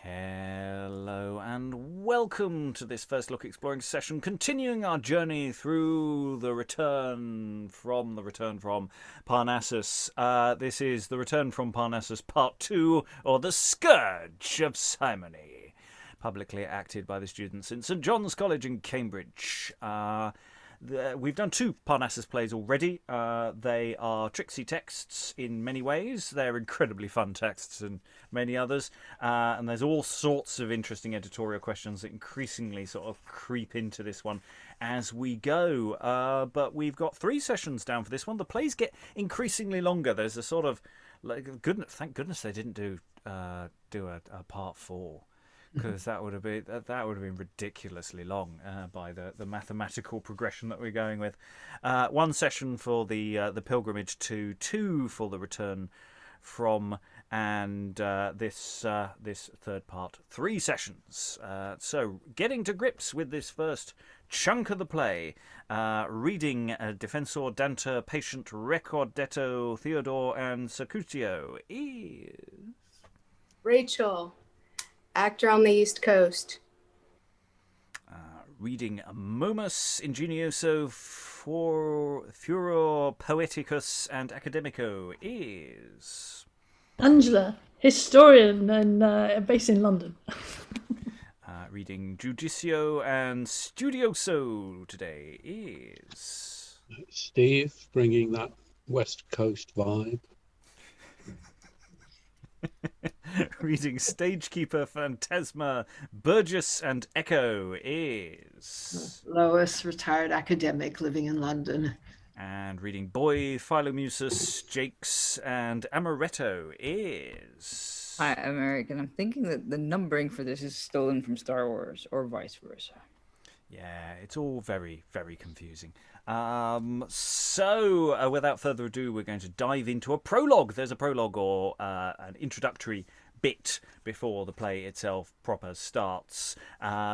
Hello and welcome to this first look exploring session, continuing our journey through the return from Parnassus. This is the Return from Parnassus Part 2, or the Scourge of Simony, publicly acted by the students in St John's College in Cambridge. We've done 2 Parnassus plays already. They are tricksy texts in many ways. They're incredibly fun texts in many others. And there's all sorts of interesting editorial questions that increasingly sort of creep into this one as we go. But we've got 3 sessions down for this one. The plays get increasingly longer. There's a sort of... thank goodness they didn't do a part 4. Because that would have been ridiculously long by the mathematical progression that we're going with. 1 session for the pilgrimage to, 2 for the return from, and this third part, 3 sessions. So getting to grips with this first chunk of the play, reading Defensor, Danter, Patient, Richardetto, Theodore, and Stercutio is Rachael, actor on the East Coast. Reading Monus, Ingenioso, Furor, Poeticus, and Academico is Angela, historian and based in London. Reading Judicio and Studioso today is Steve, bringing that West Coast vibe. Reading Stagekeeper, Phantasma, Burgess, and Echo is Lois, retired academic living in London. And reading Boy, Philomusus, Jaques, and Amoretto is Hi, American. I'm thinking that the numbering for this is stolen from Star Wars, or vice versa. Yeah, it's all very, very confusing. So, without further ado, we're going to dive into a prologue. There's a prologue, or an introductory bit before the play itself proper starts.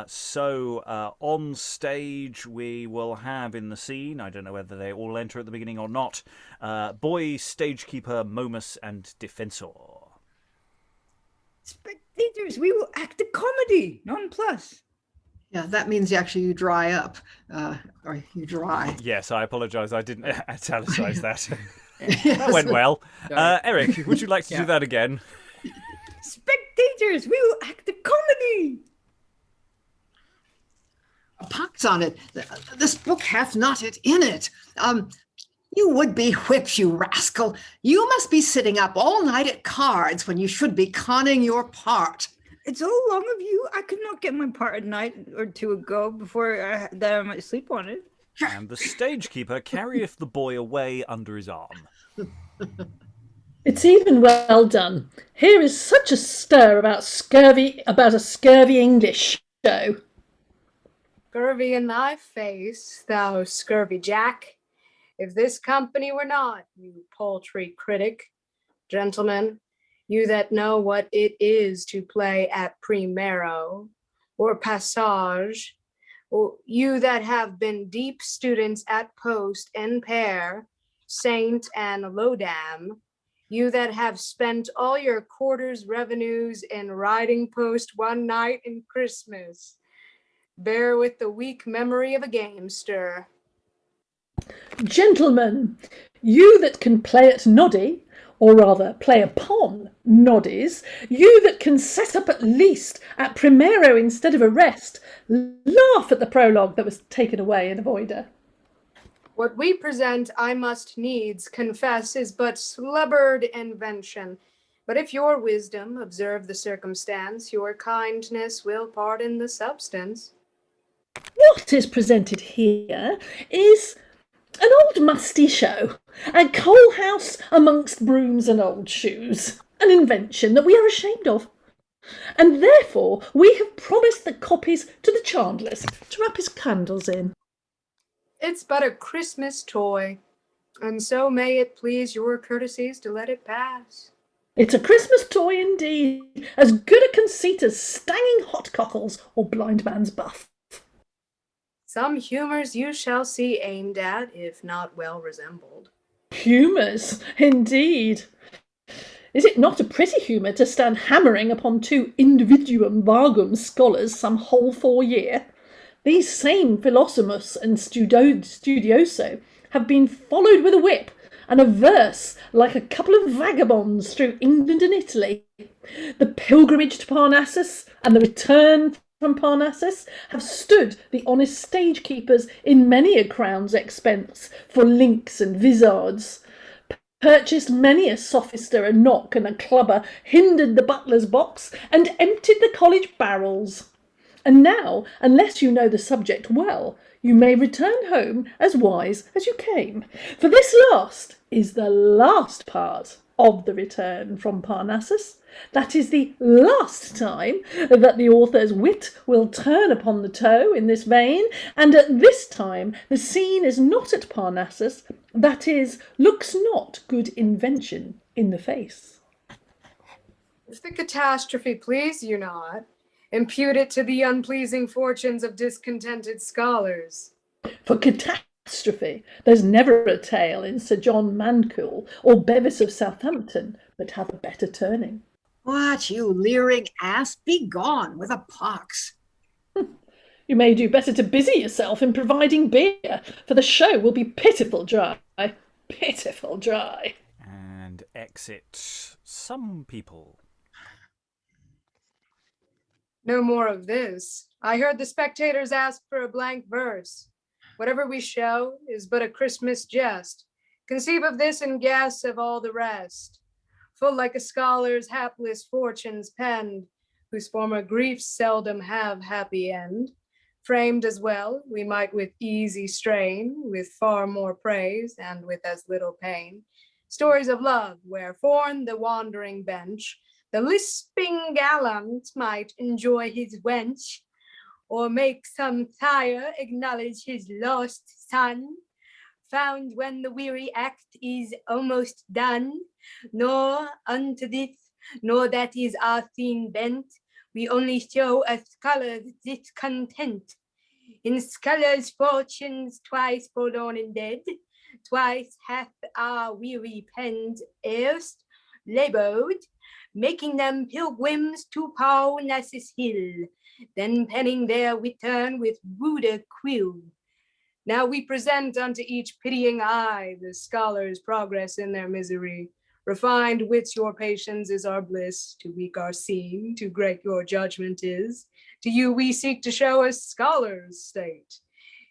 So on stage we will have in the scene, I don't know whether they all enter at the beginning or not, Boy, Stagekeeper, Momus, and Defensor. Spectators, we will act a comedy, non-plus. Yeah, that means you dry up, or you dry. Yes, I apologise, I didn't italicize that. Yes. That went well. Eric, would you like to do that again? Spectators, we will act a comedy. A pox on it. This book hath not it in it. You would be whipped, you rascal. You must be sitting up all night at cards when you should be conning your part. It's all long of you. I could not get my part a night or 2 ago before that I might sleep on it. And the Stagekeeper carrieth the boy away under his arm. It's even well done. Here is such a stir about a scurvy English show. Scurvy in thy face, thou scurvy Jack. If this company were not, you paltry critic. Gentlemen, you that know what it is to play at primero or passage, or you that have been deep students at post and pair, saint and lodam, you that have spent all your quarter's revenues in riding post one night in Christmas, bear with the weak memory of a gamester. Gentlemen, you that can play at noddy, or rather play upon noddies, you that can set up at least at primero instead of a rest, laugh at the prologue that was taken away in Avoider. What we present, I must needs confess, is but slubbered invention. But if your wisdom observe the circumstance, your kindness will pardon the substance. What is presented here is an old musty show, a coal house amongst brooms and old shoes, an invention that we are ashamed of. And therefore we have promised the copies to the chandlers to wrap his candles in. It's but a Christmas toy, and so may it please your courtesies to let it pass. It's a Christmas toy indeed, as good a conceit as stanging hot cockles or blind man's buff. Some humours you shall see aimed at, if not well resembled. Humours, indeed. Is it not a pretty humour to stand hammering upon 2 individuum vagum scholars some whole 4 year? These same Philomusus and Studioso have been followed with a whip and a verse like a couple of vagabonds through England and Italy. The pilgrimage to Parnassus and the return from Parnassus have stood the honest stage keepers in many a crown's expense for links and vizards, purchased many a sophister, a knock and a clubber, hindered the butler's box, and emptied the college barrels. And now, unless you know the subject well, you may return home as wise as you came. For this last is the last part of the return from Parnassus. That is the last time that the author's wit will turn upon the toe in this vein, and at this time the scene is not at Parnassus, that is, looks not good invention in the face. If the catastrophe please you not, impute it to the unpleasing fortunes of discontented scholars. For catastrophe, there's never a tale in Sir John Mancool or Bevis of Southampton but hath a better turning. What, you leering ass? Be gone with a pox. You may do better to busy yourself in providing beer, for the show will be pitiful dry. Pitiful dry. And exit some people. No more of this. I heard the spectators ask for a blank verse. Whatever we show is but a Christmas jest. Conceive of this and guess of all the rest. Full like a scholar's hapless fortunes penned, whose former griefs seldom have happy end. Framed as well, we might with easy strain, with far more praise and with as little pain, stories of love, where forn the wandering bench, the lisping gallant might enjoy his wench, or make some sire acknowledge his lost son, found when the weary act is almost done. Nor unto this, nor that is our theme bent, we only show a scholar's discontent. In scholars' fortunes twice forlorn and dead, twice hath our weary pens erst labored, making them pilgrims to Parnassus hill, then penning their return with ruder quill. Now we present unto each pitying eye the scholar's progress in their misery. Refined wits your patience is our bliss, too weak our seeing, too great your judgment is. To you we seek to show a scholar's state,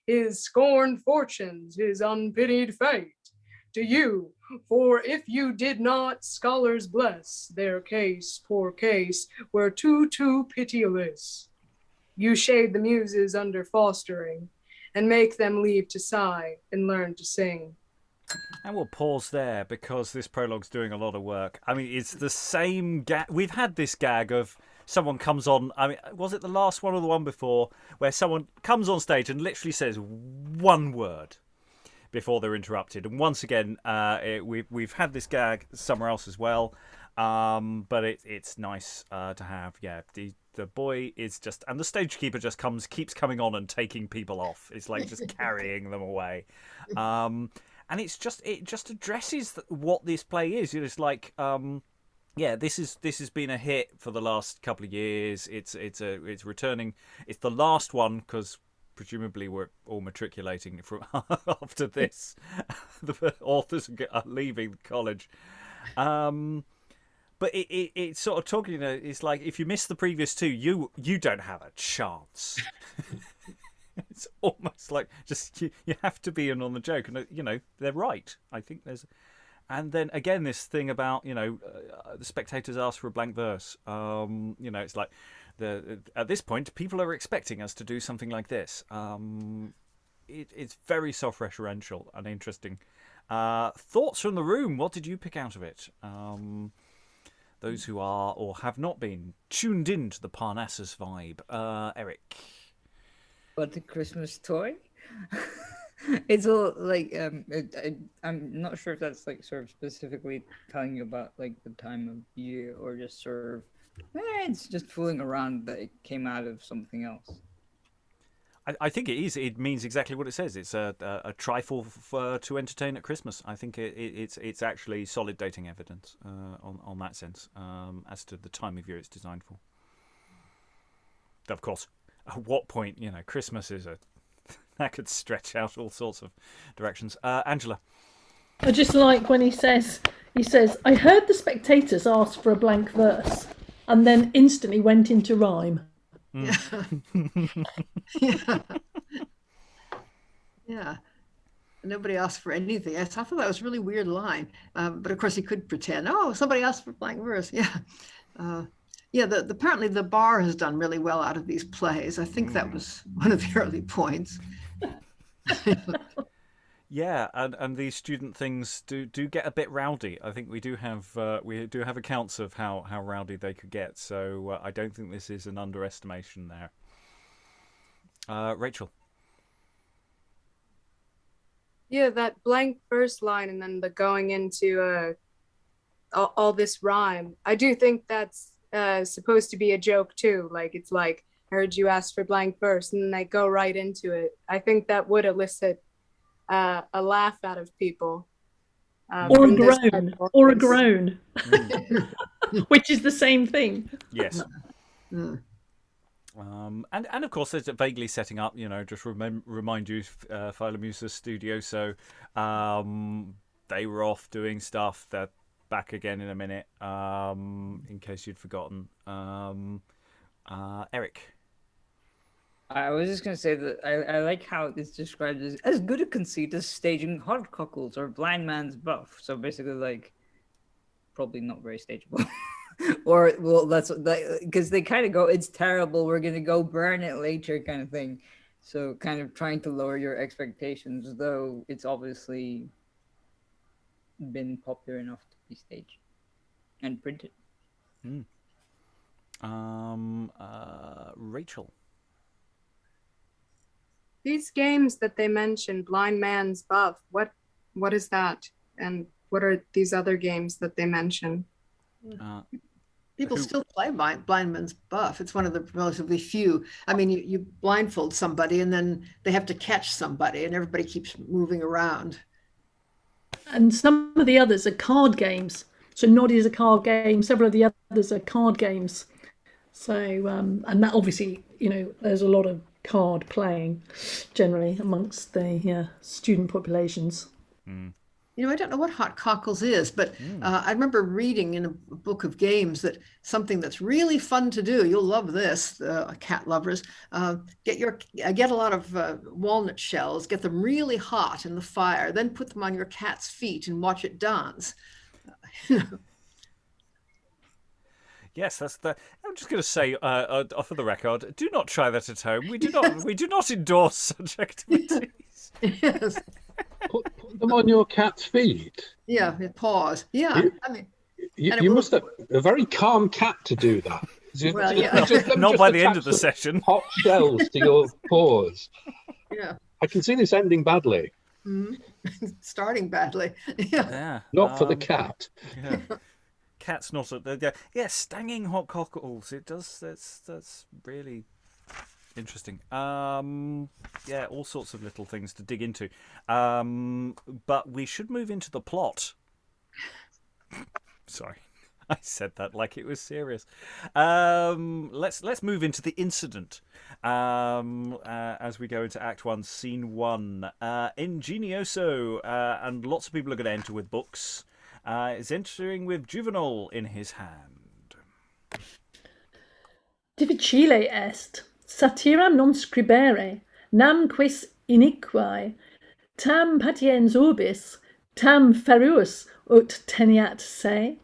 his scorned fortunes, his unpitied fate. To you, for if you did not scholars bless, their case, poor case, were too pitiless. You shade the muses under fostering, and make them leave to sigh and learn to sing. And we'll pause there because this prologue's doing a lot of work. I mean, it's the same gag. We've had this gag of someone comes on. I mean, was it the last one or the one before where someone comes on stage and literally says one word before they're interrupted? And once again, we've had this gag somewhere else as well. But it's nice to have. Yeah, the boy is just, and the stage keeper just keeps coming on and taking people off. It's like just carrying them away. And it just addresses what this play is. It's like, this has been a hit for the last couple of years. It's returning. It's the last one because presumably we're all matriculating from after this. The authors are leaving college. But it's sort of talking. It's like if you miss the previous two, you don't have a chance. It's almost like just you have to be in on the joke, and they're right. I think there's, and then again this thing about the spectators ask for a blank verse. It's like at this point people are expecting us to do something like this. It's very self-referential and interesting. Thoughts from the room. What did you pick out of it? Those who are or have not been tuned in to the Parnassus vibe. Eric. What, the Christmas toy? It's all like I'm not sure if that's like sort of specifically telling you about like the time of year or just sort of it's just fooling around that it came out of something else. I think it is. It means exactly what it says. It's a trifle to entertain at Christmas. I think it's actually solid dating evidence on that sense as to the time of year it's designed for. Of course, at what point, Christmas is that could stretch out all sorts of directions. Angela. I just like when he says, I heard the spectators ask for a blank verse and then instantly went into rhyme. Yeah. Yeah. Yeah. Nobody asked for anything. I thought that was a really weird line. But of course he could pretend, somebody asked for blank verse. Yeah. Apparently the bar has done really well out of these plays. I think that was one of the early points. Yeah, and these student things do get a bit rowdy. I think we do have accounts of how rowdy they could get. So I don't think this is an underestimation there. Rachael. Yeah, that blank verse line and then the going into all this rhyme. I do think that's supposed to be a joke too. Like it's like, I heard you ask for blank verse, and then they go right into it. I think that would elicit a laugh out of people. Or a groan. Which is the same thing. Yes. And of course, there's vaguely setting up, just remind you, Philomusus, Studioso, they were off doing stuff. They're back again in a minute, in case you'd forgotten. Eric. I was just going to say that I like how it's described as good a conceit as staging hardcockles or blind man's buff. So basically, like, probably not very stageable. Or, well, that's because they kind of go, it's terrible, we're going to go burn it later kind of thing. So kind of trying to lower your expectations, though it's obviously been popular enough to be staged and printed. Rachael. These games that they mentioned, Blind Man's Buff, what is that? And what are these other games that they mention? People still play Blind Man's Buff. It's one of the relatively few. I mean, you blindfold somebody and then they have to catch somebody and everybody keeps moving around. And some of the others are card games. So Noddy is a card game. Several of the others are card games. So, and that obviously, there's a lot of card playing generally amongst the student populations. I don't know what hot cockles is, but I remember reading in a book of games that something that's really fun to do, you'll love this, cat lovers, get a lot of walnut shells, get them really hot in the fire, then put them on your cat's feet and watch it dance. Yes, that's the. I'm just going to say, off of the record, do not try that at home. We do not endorse such activities. Yes. Put them on your cat's feet. Yeah, paws. Yeah, You must have a very calm cat to do that. Well, yeah. Not by the end of the session. Hot shells to your paws. Yeah. I can see this ending badly. Starting badly. Yeah. Not for the cat. Yeah. Cat's not at the. Yeah, stanging hot cockles. It does. That's really interesting. Yeah, all sorts of little things to dig into. But we should move into the plot. Sorry, I said that like it was serious. Let's move into the incident. As we go into Act 1, Scene 1. Ingenioso, and lots of people are going to enter with books. Is entering with Juvenal in his hand. Difficile est, satiram non scribere, nam quis iniquae, tam patiens urbis, tam ferus ut teniat se.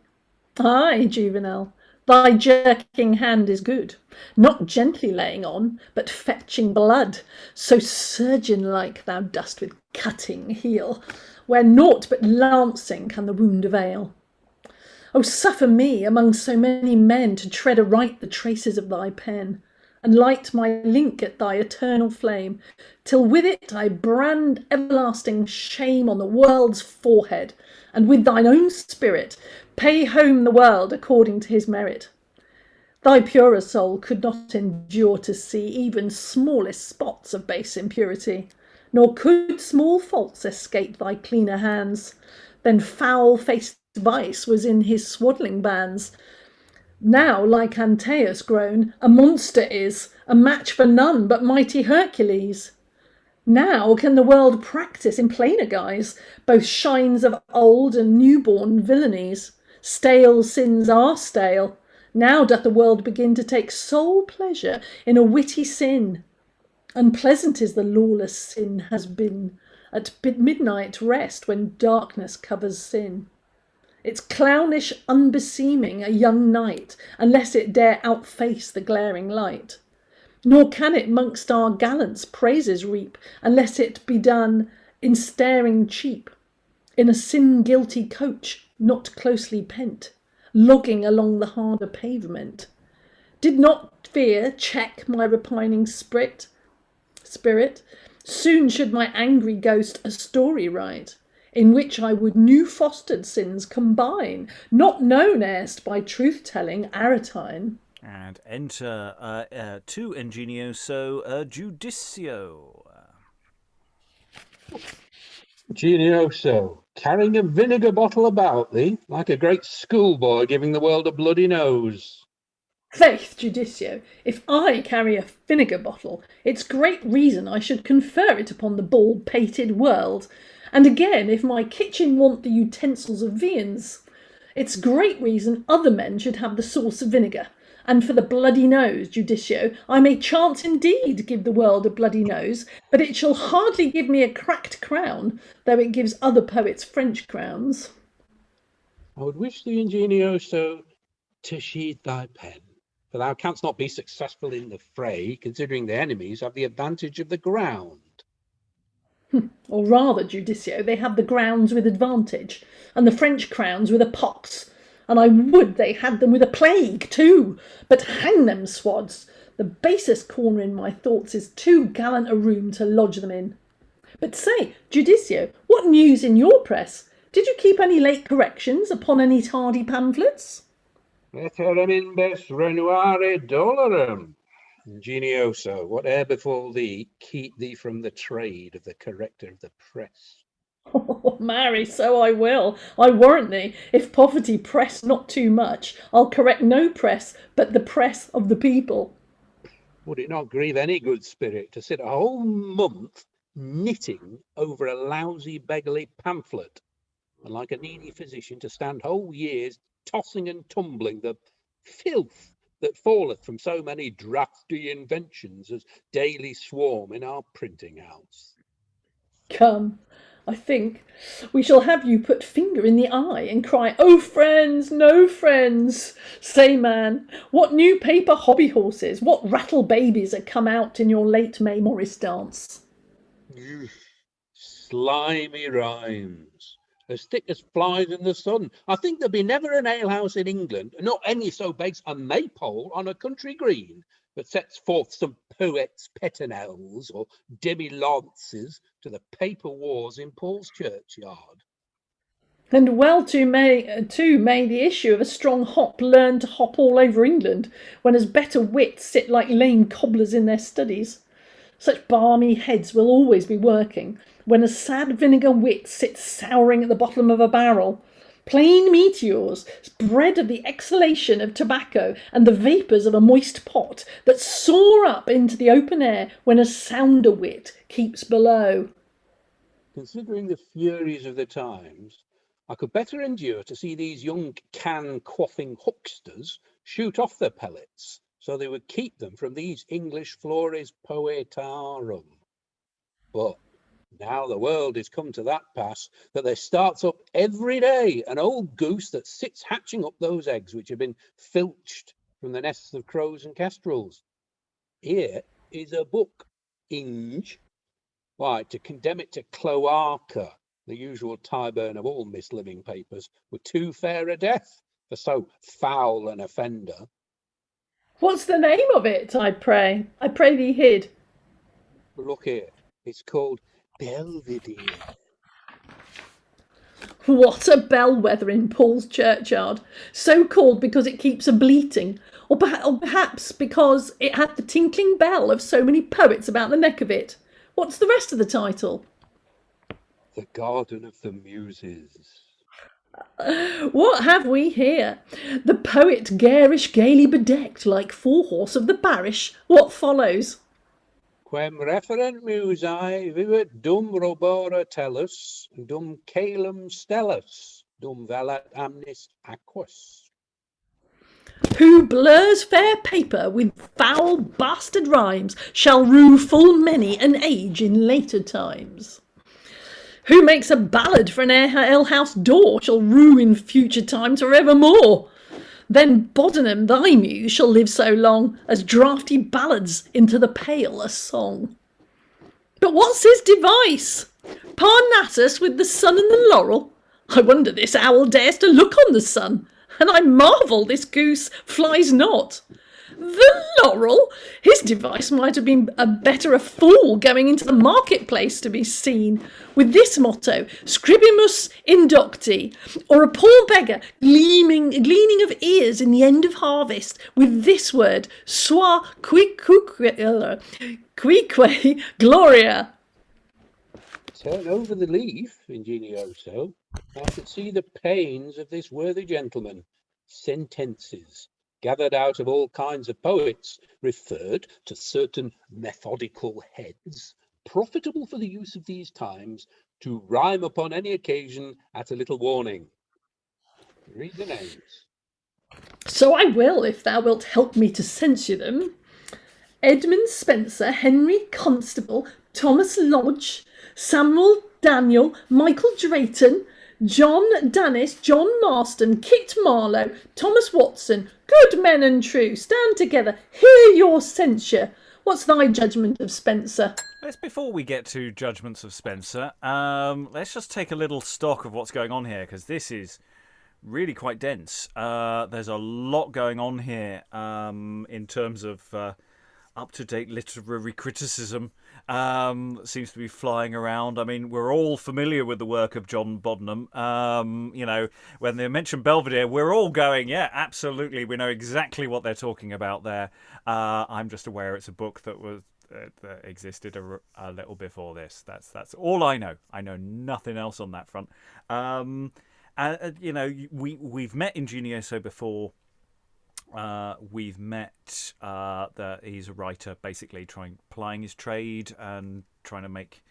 Ay, Juvenal, thy jerking hand is good, not gently laying on, but fetching blood, so surgeon-like thou dost with cutting heel, where naught but lancing can the wound avail. O suffer me among so many men to tread aright the traces of thy pen, and light my link at thy eternal flame, till with it I brand everlasting shame on the world's forehead, and with thine own spirit pay home the world according to his merit. Thy purer soul could not endure to see even smallest spots of base impurity, nor could small faults escape thy cleaner hands. Then foul-faced vice was in his swaddling bands. Now, like Antaeus grown, a monster is, a match for none but mighty Hercules. Now can the world practise in plainer guise both shines of old and newborn villainies. Stale sins are stale. Now doth the world begin to take sole pleasure in a witty sin. Unpleasant is the lawless sin has been at midnight rest when darkness covers sin. It's clownish unbeseeming a young knight, unless it dare outface the glaring light. Nor can it mongst our gallants praises reap, unless it be done in staring cheap, in a sin-guilty coach, not closely pent, logging along the harder pavement. Did not fear check my repining spirit, soon should my angry ghost a story write, in which I would new fostered sins combine, not known erst by truth-telling Aretine. And enter to Ingenioso Judicio. Ingenioso, carrying a vinegar bottle about thee, like a great schoolboy giving the world a bloody nose. Faith, Judicio, if I carry a vinegar bottle, it's great reason I should confer it upon the bald-pated world. And again, if my kitchen want the utensils of viands, it's great reason other men should have the sauce of vinegar. And for the bloody nose, Judicio, I may chance indeed give the world a bloody nose, but it shall hardly give me a cracked crown, though it gives other poets French crowns. I would wish thee, Ingenioso, to sheathe thy pen, for thou canst not be successful in the fray, considering the enemies have the advantage of the ground. Or rather, Judicio, they have the grounds with advantage, and the French crowns with a pox. And I would they had them with a plague too, but hang them swads, the basest corner in my thoughts is too gallant a room to lodge them in. But say, Judicio, what news in your press? Did you keep any late corrections upon any tardy pamphlets? Veterum imbes renuare dolorum. Ingenioso, whate'er befall thee, keep thee from the trade of the corrector of the press. Oh, marry, so I will. I warrant thee, if poverty press not too much, I'll correct no press but the press of the people. Would it not grieve any good spirit to sit a whole month knitting over a lousy beggarly pamphlet, and like a needy physician to stand whole years tossing and tumbling the filth that falleth from so many drafty inventions as daily swarm in our printing house? Come, I think we shall have you put finger in the eye and cry, "Oh, friends, no friends." Say, man, what new paper hobby horses, what rattle babies are come out in your late May Morris dance? Slimy rhymes, as thick as flies in the sun. I think there be never an alehouse in England, not any so begs a maypole on a country green, that sets forth some poets' petronels or demi-lances to the paper wars in Paul's churchyard. And well too may the issue of a strong hop learn to hop all over England, when as better wits sit like lame cobblers in their studies. Such balmy heads will always be working, when a sad vinegar wit sits souring at the bottom of a barrel. Plain meteors, bred of the exhalation of tobacco and the vapours of a moist pot, that soar up into the open air when a sounder wit keeps below. Considering the furies of the times, I could better endure to see these young can-quaffing hucksters shoot off their pellets, so they would keep them from these English flores poetarum. But now the world is come to that pass that there starts up every day an old goose that sits hatching up those eggs which have been filched from the nests of crows and kestrels. Here is a book, Inge. Why, to condemn it to cloaca, the usual Tyburn of all misliving papers, were too fair a death for so foul an offender. What's the name of it, I pray thee hid? Look here, it's called Belvedere. What a bellwether in Paul's churchyard, so called because it keeps a bleating, Or perhaps because it had the tinkling bell of so many poets about the neck of it. What's the rest of the title? The Garden of the Muses. What have we here? The poet garish, gaily bedecked, like forehorse of the parish. What follows? Quem referent musae vivet dum robora tellus, dum calum stellus, dum velat amnis aquas. Who blurs fair paper with foul bastard rhymes shall rue full many an age in later times. Who makes a ballad for an alehouse door shall rue in future times for evermore. Then Bodenham, thy muse, shall live so long as draughty ballads into the pale a song. But what's his device? Parnassus with the sun and the laurel? I wonder this owl dares to look on the sun, and I marvel this goose flies not. The laurel? His device might have been a fool going into the marketplace to be seen, with this motto, Scribimus indocti, or a poor beggar gleaning of ears in the end of harvest, with this word, Sua quique gloria. Turn over the leaf, Ingenioso. I could see the pains of this worthy gentleman. Sentences, gathered out of all kinds of poets, referred to certain methodical heads, profitable for the use of these times, to rhyme upon any occasion at a little warning. Read the names. So I will, if thou wilt help me to censure them. Edmund Spencer, Henry Constable, Thomas Lodge, Samuel Daniel, Michael Drayton, John Dennis, John Marston, Kit Marlowe, Thomas Watson, good men and true, stand together, hear your censure. What's thy judgment of Spencer? Before we get to judgments of Spencer, let's just take a little stock of what's going on here, because this is really quite dense. There's a lot going on here in terms of up-to-date literary criticism that seems to be flying around. I mean, we're all familiar with the work of John Bodenham. When they mention Belvedere, we're all going, yeah, absolutely. We know exactly what they're talking about there. I'm just aware it's a book that was that existed a little before this. That's all I know. I know nothing else on that front. We've met Ingenioso before. We've met that he's a writer, basically plying his trade and trying to make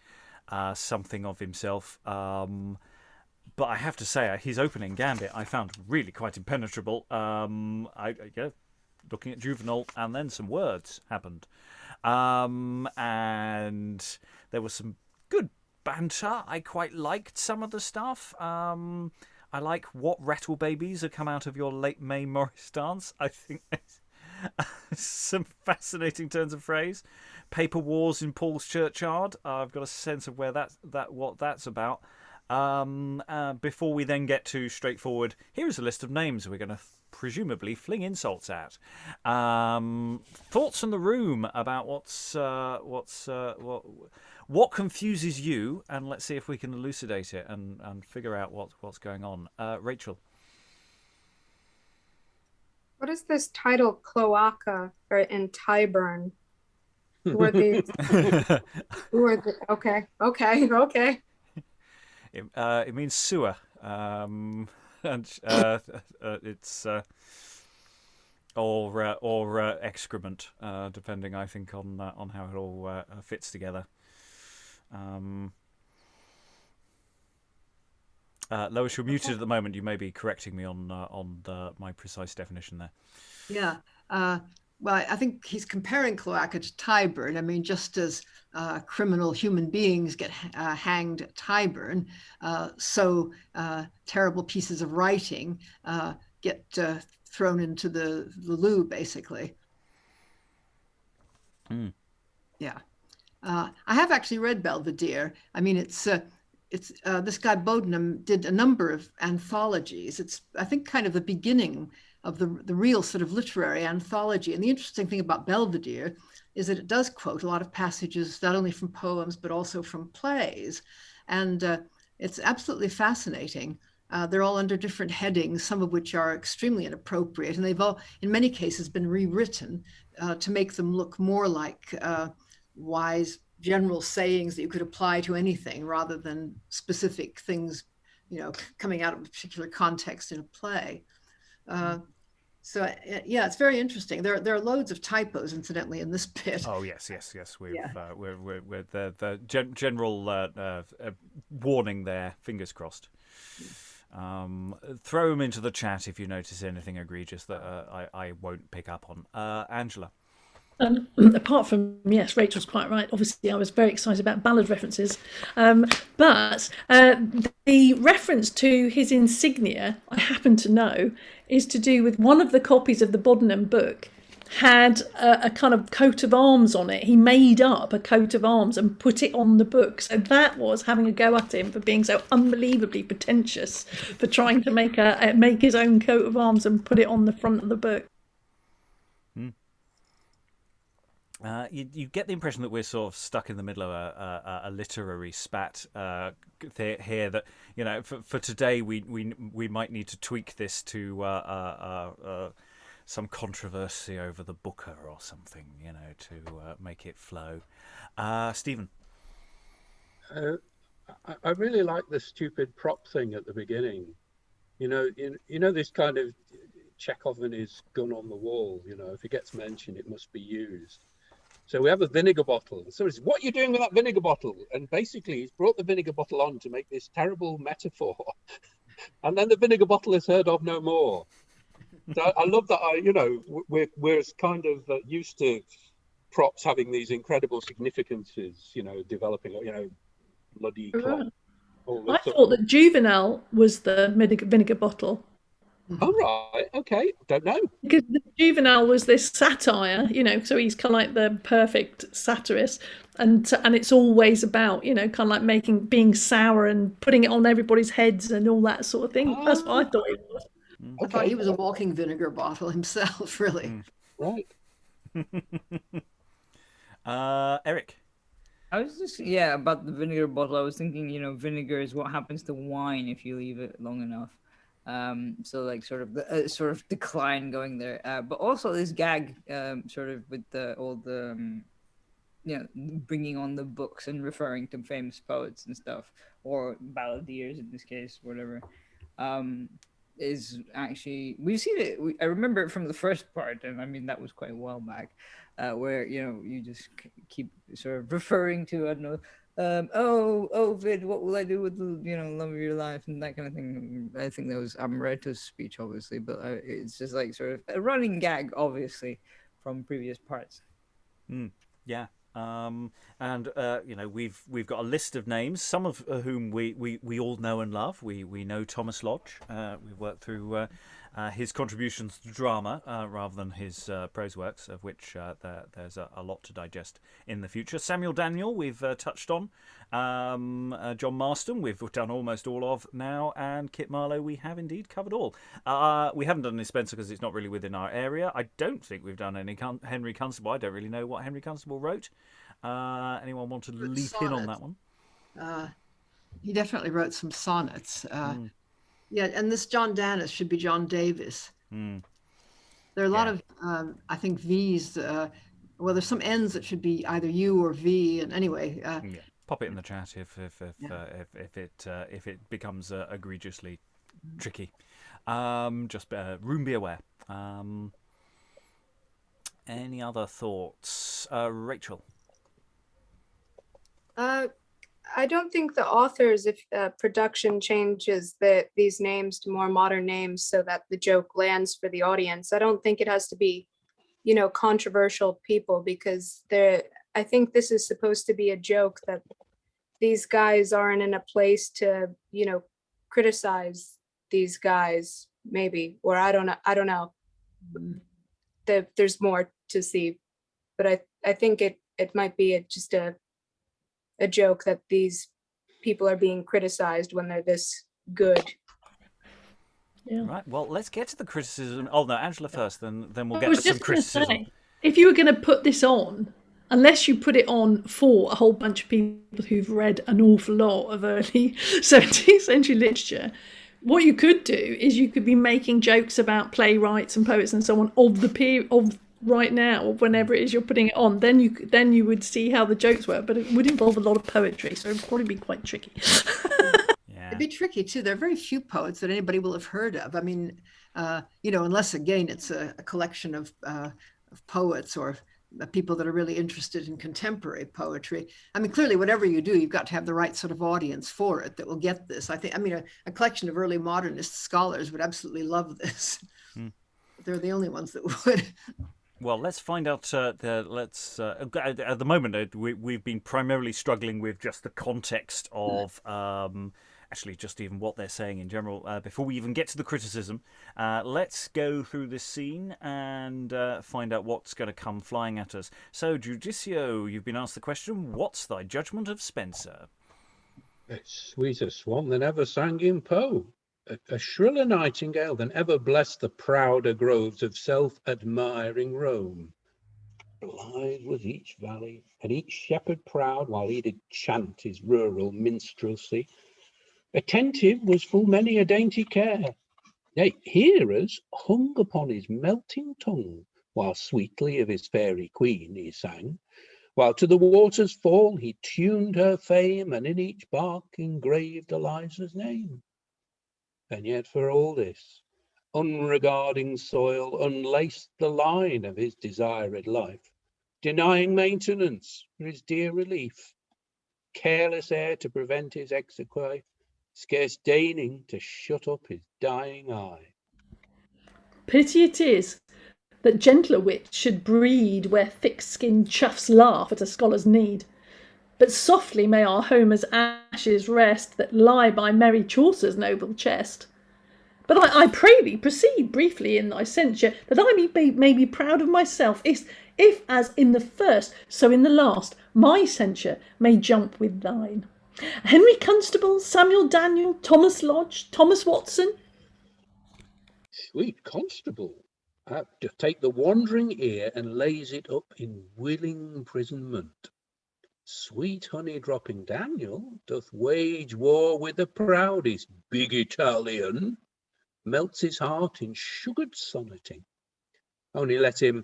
something of himself. But I have to say, his opening gambit I found really quite impenetrable. Looking at Juvenal, and then some words happened, and there was some good banter. I quite liked some of the stuff. I like what rattle babies have come out of your late May Morris dance. I think there's some fascinating turns of phrase. Paper wars in Paul's churchyard. I've got a sense of where what that's about. Before we then get to straightforward, here is a list of names we're going to presumably fling insults at. Thoughts from the room about what confuses you, and let's see if we can elucidate it and figure out what's going on. Rachael. What is this title, Cloaca or in Tyburn? Who are these? Okay. It means sewer, and it's or excrement, depending, I think, on how it all fits together. Lois, you're muted at the moment. You may be correcting me on my precise definition there. Yeah. Well, I think he's comparing Cloaca to Tyburn. I mean, just as criminal human beings get hanged at Tyburn, so terrible pieces of writing get thrown into the loo, basically. Mm. Yeah. I have actually read Belvedere. I mean, it's this guy Bodenham did a number of anthologies. It's, I think, kind of the beginning of the real sort of literary anthology. And the interesting thing about Belvedere is that it does quote a lot of passages, not only from poems, but also from plays. And it's absolutely fascinating. They're all under different headings, some of which are extremely inappropriate, and they've all, in many cases, been rewritten to make them look more like wise general sayings that you could apply to anything rather than specific things, coming out of a particular context in a play. So yeah, it's very interesting. There are loads of typos, incidentally, in this bit. Oh yes. We're the general warning there. Fingers crossed. Throw them into the chat if you notice anything egregious that I won't pick up on. Angela. Apart from, yes, Rachel's quite right. Obviously, I was very excited about ballad references. But the reference to his insignia, I happen to know, is to do with one of the copies of the Boddenham book had a kind of coat of arms on it. He made up a coat of arms and put it on the book. So that was having a go at him for being so unbelievably pretentious for trying to make his own coat of arms and put it on the front of the book. You get the impression that we're sort of stuck in the middle of a literary spat here. That for today we might need to tweak this to some controversy over the Booker or something, to make it flow. Stephen. I really like the stupid prop thing at the beginning. This kind of Chekhov and his gun on the wall. If it gets mentioned, it must be used. So we have a vinegar bottle. And somebody says, "What are you doing with that vinegar bottle?" And basically, he's brought the vinegar bottle on to make this terrible metaphor. And then the vinegar bottle is heard of no more. So I love that. We're kind of used to props having these incredible significances. Developing. Bloody clock. I thought that Juvenal was the vinegar bottle. Oh, right. Okay. Don't know. Because Juvenal was this satire, so he's kind of like the perfect satirist. And it's always about, kind of like being sour and putting it on everybody's heads and all that sort of thing. That's what I thought it was. I thought he was a walking vinegar bottle himself, really. Right. Eric. I was just, about the vinegar bottle. I was thinking, vinegar is what happens to wine if you leave it long enough. So like sort of decline going there, but also this gag sort of with all the bringing on the books and referring to famous poets and stuff, or balladeers in this case, whatever, is actually, we've seen it. I remember it from the first part, and I mean that was quite a while back, where you just keep sort of referring to, I don't know, Ovid, what will I do with the love of your life and that kind of thing. I think that was Amoretto's speech, obviously, but it's just like sort of a running gag, obviously, from previous parts. Yeah. And we've got a list of names, some of whom we all know and love. We know Thomas Lodge. We've worked through his contributions to drama rather than his prose works, of which there's a lot to digest in the future. Samuel Daniel, we've touched on. John Marston, we've done almost all of now. And Kit Marlowe, we have indeed covered all. We haven't done any Spencer because it's not really within our area. I don't think we've done any Henry Constable. I don't really know what Henry Constable wrote. Anyone want to leap in on that one? He definitely wrote some sonnets. Yeah, and this John Dennis should be John Davis. There are a lot of, I think, V's. There's some N's that should be either U or V. And anyway, pop it in the chat if it becomes egregiously tricky. Just room be aware. Any other thoughts, Rachel? I don't think the authors, if production changes these names to more modern names so that the joke lands for the audience, I don't think it has to be, controversial people, because I think this is supposed to be a joke that these guys aren't in a place to, criticize these guys, maybe, or I don't know. There's more to see, but I think it might be just a joke that these people are being criticized when they're this good. Yeah. Right. Well, let's get to the criticism. Oh no, Angela first, then we'll get to some criticism. Say, if you were going to put this on, unless you put it on for a whole bunch of people who've read an awful lot of early 17th century literature, What you could do is you could be making jokes about playwrights and poets and so on of the period of right now, or whenever it is you're putting it on. Then you would see how the jokes work, but it would involve a lot of poetry, so it would probably be quite tricky. Yeah. It'd be tricky too. There are very few poets that anybody will have heard of. I mean, unless again it's a collection of poets or people that are really interested in contemporary poetry. I mean, clearly, whatever you do, you've got to have the right sort of audience for it that will get this. I mean, a collection of early modernist scholars would absolutely love this. They're the only ones that would. Well, let's find out. At the moment, we've been primarily struggling with just the context of actually just even what they're saying in general. Before we even get to the criticism, let's go through this scene and find out what's going to come flying at us. So, Judicio, you've been asked the question, what's thy judgment of Spenser? It's sweeter swan than ever sang in Poe, a shriller nightingale than ever blessed the prouder groves of self-admiring Rome. Blithe was each valley, and each shepherd proud, while he did chant his rural minstrelsy. Attentive was full many a dainty care. Nay, hearers hung upon his melting tongue, while sweetly of his fairy queen he sang. While to the water's fall he tuned her fame, and in each bark engraved Eliza's name. And yet for all this, unregarding soil unlaced the line of his desired life, denying maintenance for his dear relief, careless air to prevent his exequy, scarce deigning to shut up his dying eye. Pity it is that gentler wit should breed where thick-skinned chuffs laugh at a scholar's need. But softly may our Homer's ashes rest that lie by merry Chaucer's noble chest. But I pray thee proceed briefly in thy censure, that I may be proud of myself, if as in the first, so in the last, my censure may jump with thine. Henry Constable, Samuel Daniel, Thomas Lodge, Thomas Watson. Sweet Constable, doth take the wandering ear and lays it up in willing imprisonment. Sweet honey-dropping Daniel doth wage war with the proudest big Italian, melts his heart in sugared sonneting. Only let him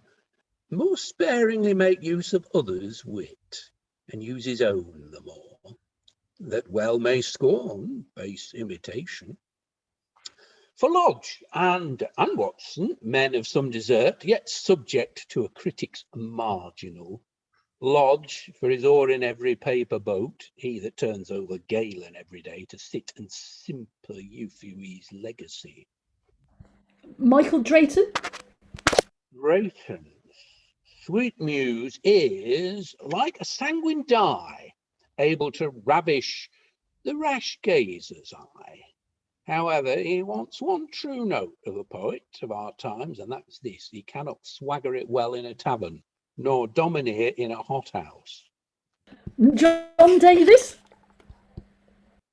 more sparingly make use of others' wit, and use his own the more, that well may scorn base imitation. For Lodge and Watson, men of some desert, yet subject to a critic's marginal. Lodge for his oar in every paper boat, he that turns over Galen every day to sit and simper Euphues' legacy. Michael Drayton. Drayton's sweet muse is like a sanguine dye, able to ravish the rash gazer's eye. However, he wants one true note of a poet of our times, and that's this: he cannot swagger it well in a tavern, nor domineer in a hothouse. John Davis.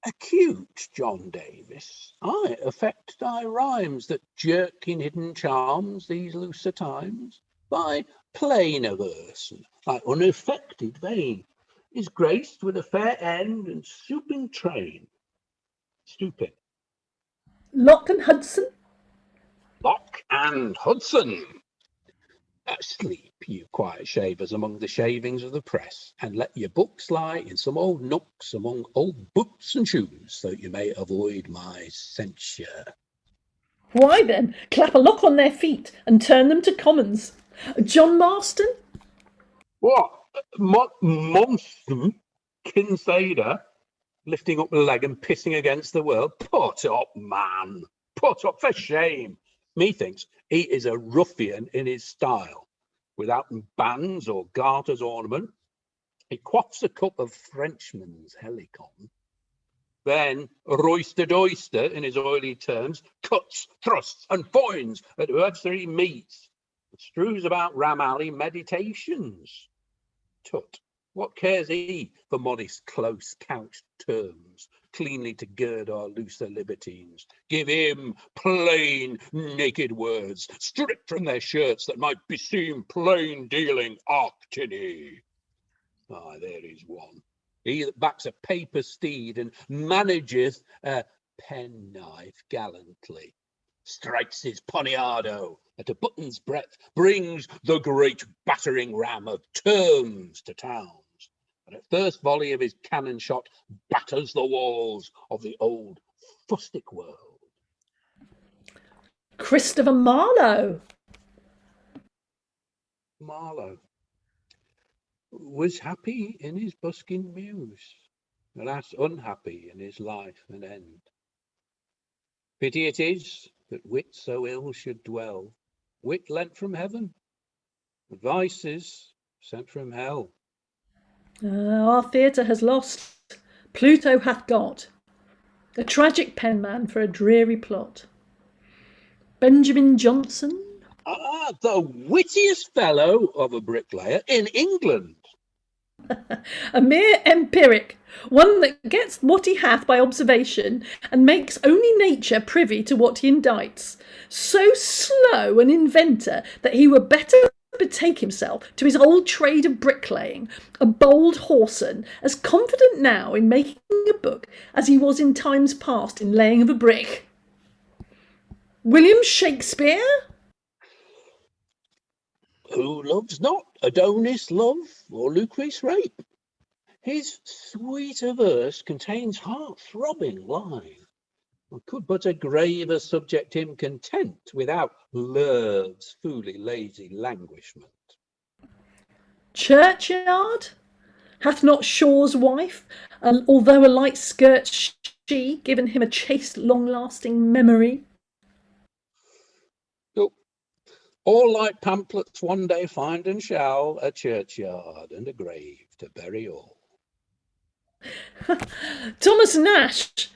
Acute John Davis, I affect thy rhymes that jerk in hidden charms these looser times. Thy plainer verse, thy unaffected vein, is graced with a fair end and stooping train. Stooping. Locke and Hudson. Locke and Hudson. Sleep, you quiet shavers, among the shavings of the press, and let your books lie in some old nooks among old boots and shoes, so you may avoid my censure. Why then, clap a lock on their feet and turn them to commons. John Marston. What? Monson? Kinsader? Lifting up the leg and pissing against the world? Put up, man. Put up, for shame. Methinks he is a ruffian in his style, without bands or garters ornament. He quaffs a cup of Frenchman's helicon, then roistered oyster in his oily terms, cuts, thrusts, and foins at whoever he meets, strews about Ram Alley meditations. Tut, what cares he for modest close couched terms, cleanly to gird our looser libertines? Give him plain naked words, stripped from their shirts, that might beseem plain dealing Arctiny. There is one, he that backs a paper steed and manageth penknife gallantly, strikes his poniardo at a button's breadth, brings the great battering ram of terms to towns, and at first volley of his cannon shot batters the walls of the old fustic world. Christopher Marlowe. Marlowe was happy in his busking muse, alas, unhappy in his life and end. Pity it is that wit so ill should dwell, wit lent from heaven, vices sent from hell. Our theatre has lost, Pluto hath got, a tragic penman for a dreary plot. Benjamin Jonson. Ah, the wittiest fellow of a bricklayer in England. A mere empiric, one that gets what he hath by observation, and makes only nature privy to what he indites. So slow an inventor that he were better betake himself to his old trade of bricklaying, a bold whoreson, as confident now in making a book as he was in times past in laying of a brick. William Shakespeare? Who loves not Adonis love or Lucrece rape? His sweeter verse contains heart-throbbing line. Could but a graver subject him content without love's fully lazy languishment. Churchyard? Hath not Shaw's wife, although a light skirt she, given him a chaste long-lasting memory? All like pamphlets one day find and shall, a churchyard and a grave to bury all. Thomas Nash.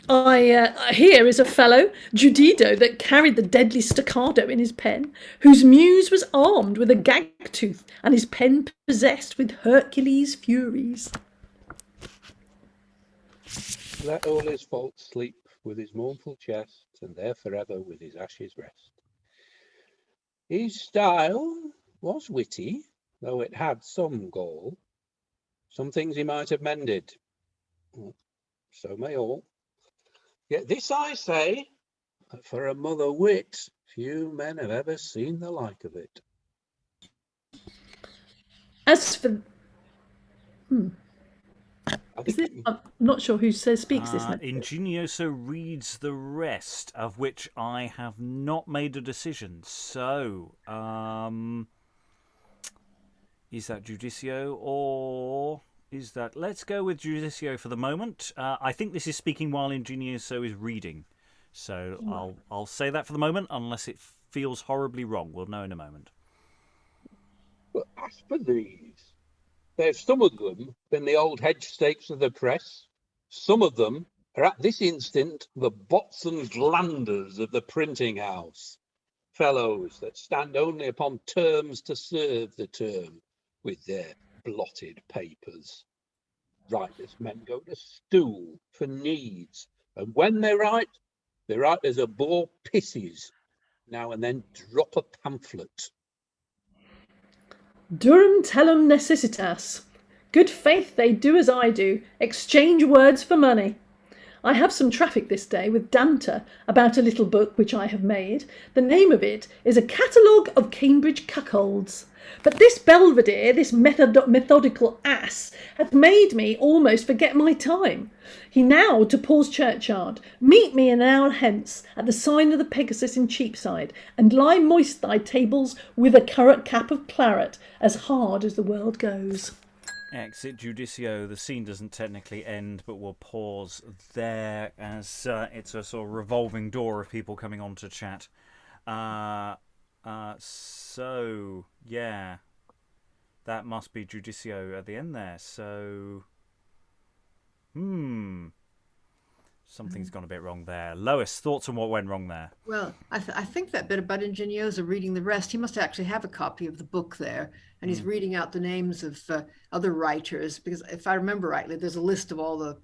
Here is a fellow, Judicio, that carried the deadly staccato in his pen, whose muse was armed with a gag-tooth, and his pen possessed with Hercules' furies. Let all his faults sleep with his mournful chest, and there forever with his ashes rest. His style was witty, though it had some gall. Some things he might have mended, so may all. Yet this I say, that for a mother wit, few men have ever seen the like of it. As for... I'm not sure who speaks this now. Ingenioso reads the rest, of which I have not made a decision. So, is that Judicio or is that... Let's go with Judicio for the moment. I think this is speaking while Ingenioso is reading. So I'll say that for the moment, unless it feels horribly wrong. We'll know in a moment. But as for these, there's some of them been the old hedge stakes of the press. Some of them are at this instant the bots and glanders of the printing house. Fellows that stand only upon terms to serve the term with their blotted papers. Writers men go to stool for needs, and when they write as a bore pisses, now and then drop a pamphlet. Durum tellum necessitas. Good faith, they do as I do, exchange words for money. I have some traffic this day with Danter about a little book which I have made. The name of it is A Catalogue of Cambridge Cuckolds. But this Belvedere, this methodical ass, hath made me almost forget my time. He now to Paul's Churchyard. Meet me an hour hence at the sign of the Pegasus in Cheapside, and lie moist thy tables with a currant cap of claret, as hard as the world goes. Exit Judicio. The scene doesn't technically end, but we'll pause there as it's a sort of revolving door of people coming on to chat. So, yeah, that must be Judicio at the end there. So, something's gone a bit wrong there. Lois, thoughts on what went wrong there? Well, I think that bit about Ingenioso reading the rest, he must actually have a copy of the book there, and he's reading out the names of other writers, because if I remember rightly, there's a list of all the,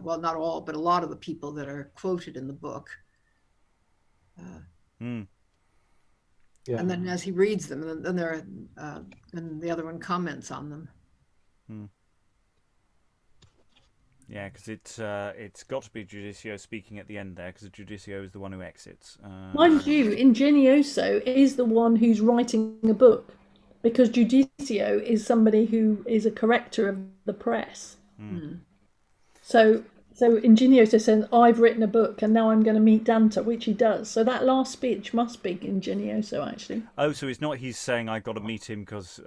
well, not all, but a lot of the people that are quoted in the book. Yeah. And then as he reads them, and then and the other one comments on them. Yeah, because it's got to be Judicio speaking at the end there, because Judicio is the one who exits. Mind you, Ingenioso is the one who's writing a book, because Judicio is somebody who is a corrector of the press. So Ingenioso says, I've written a book and now I'm going to meet Danter, which he does. So that last speech must be Ingenioso, actually. Oh, so it's not he's saying I've got to meet him because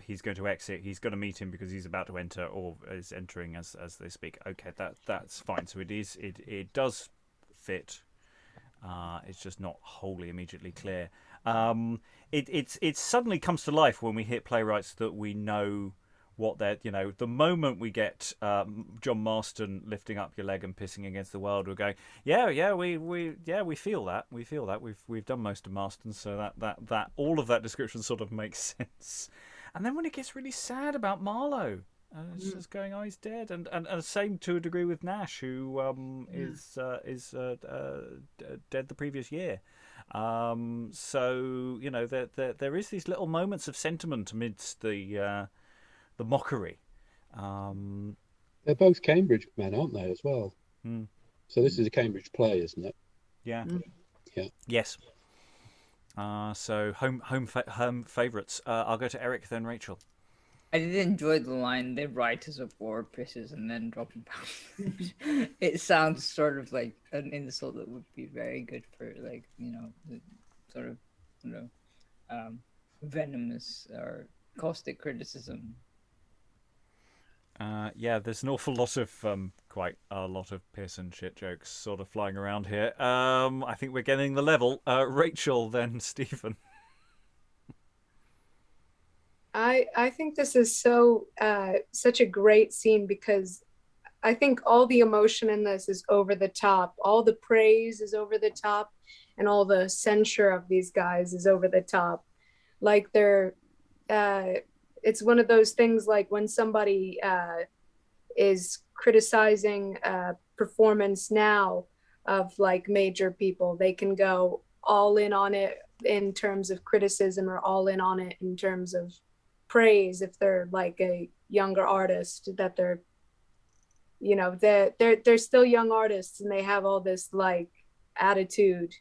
he's going to exit. He's going to meet him because he's about to enter or is entering as they speak. Okay, that's fine. So it does fit. It's just not wholly immediately clear. It suddenly comes to life when we hit playwrights that we know what they're, the moment we get John Marston lifting up your leg and pissing against the world, we're going, we feel that. We've done most of Marston, so that all of that description sort of makes sense. And then when it gets really sad about Marlowe, it's just going, oh, he's dead, and same to a degree with Nash, who is dead the previous year. So there is these little moments of sentiment amidst the mockery. They're both Cambridge men, aren't they, as well? So this is a Cambridge play, isn't it? Yeah. Yeah. Yes. So home favourites. I'll go to Eric, then Rachel. I did enjoy the line, they write as a war pisses and then drop pounds. It sounds sort of like an insult that would be very good for, like, the sort of, venomous or caustic criticism. There's an awful lot of quite a lot of piss and shit jokes sort of flying around here. I think we're getting the level. Rachel, then Stephen. I think this is such a great scene, because I think all the emotion in this is over the top. All the praise is over the top, and all the censure of these guys is over the top. Like it's one of those things, like when somebody is criticizing performance now of like major people, they can go all in on it in terms of criticism, or all in on it in terms of praise if they're like a younger artist, that they're still young artists and they have all this like attitude.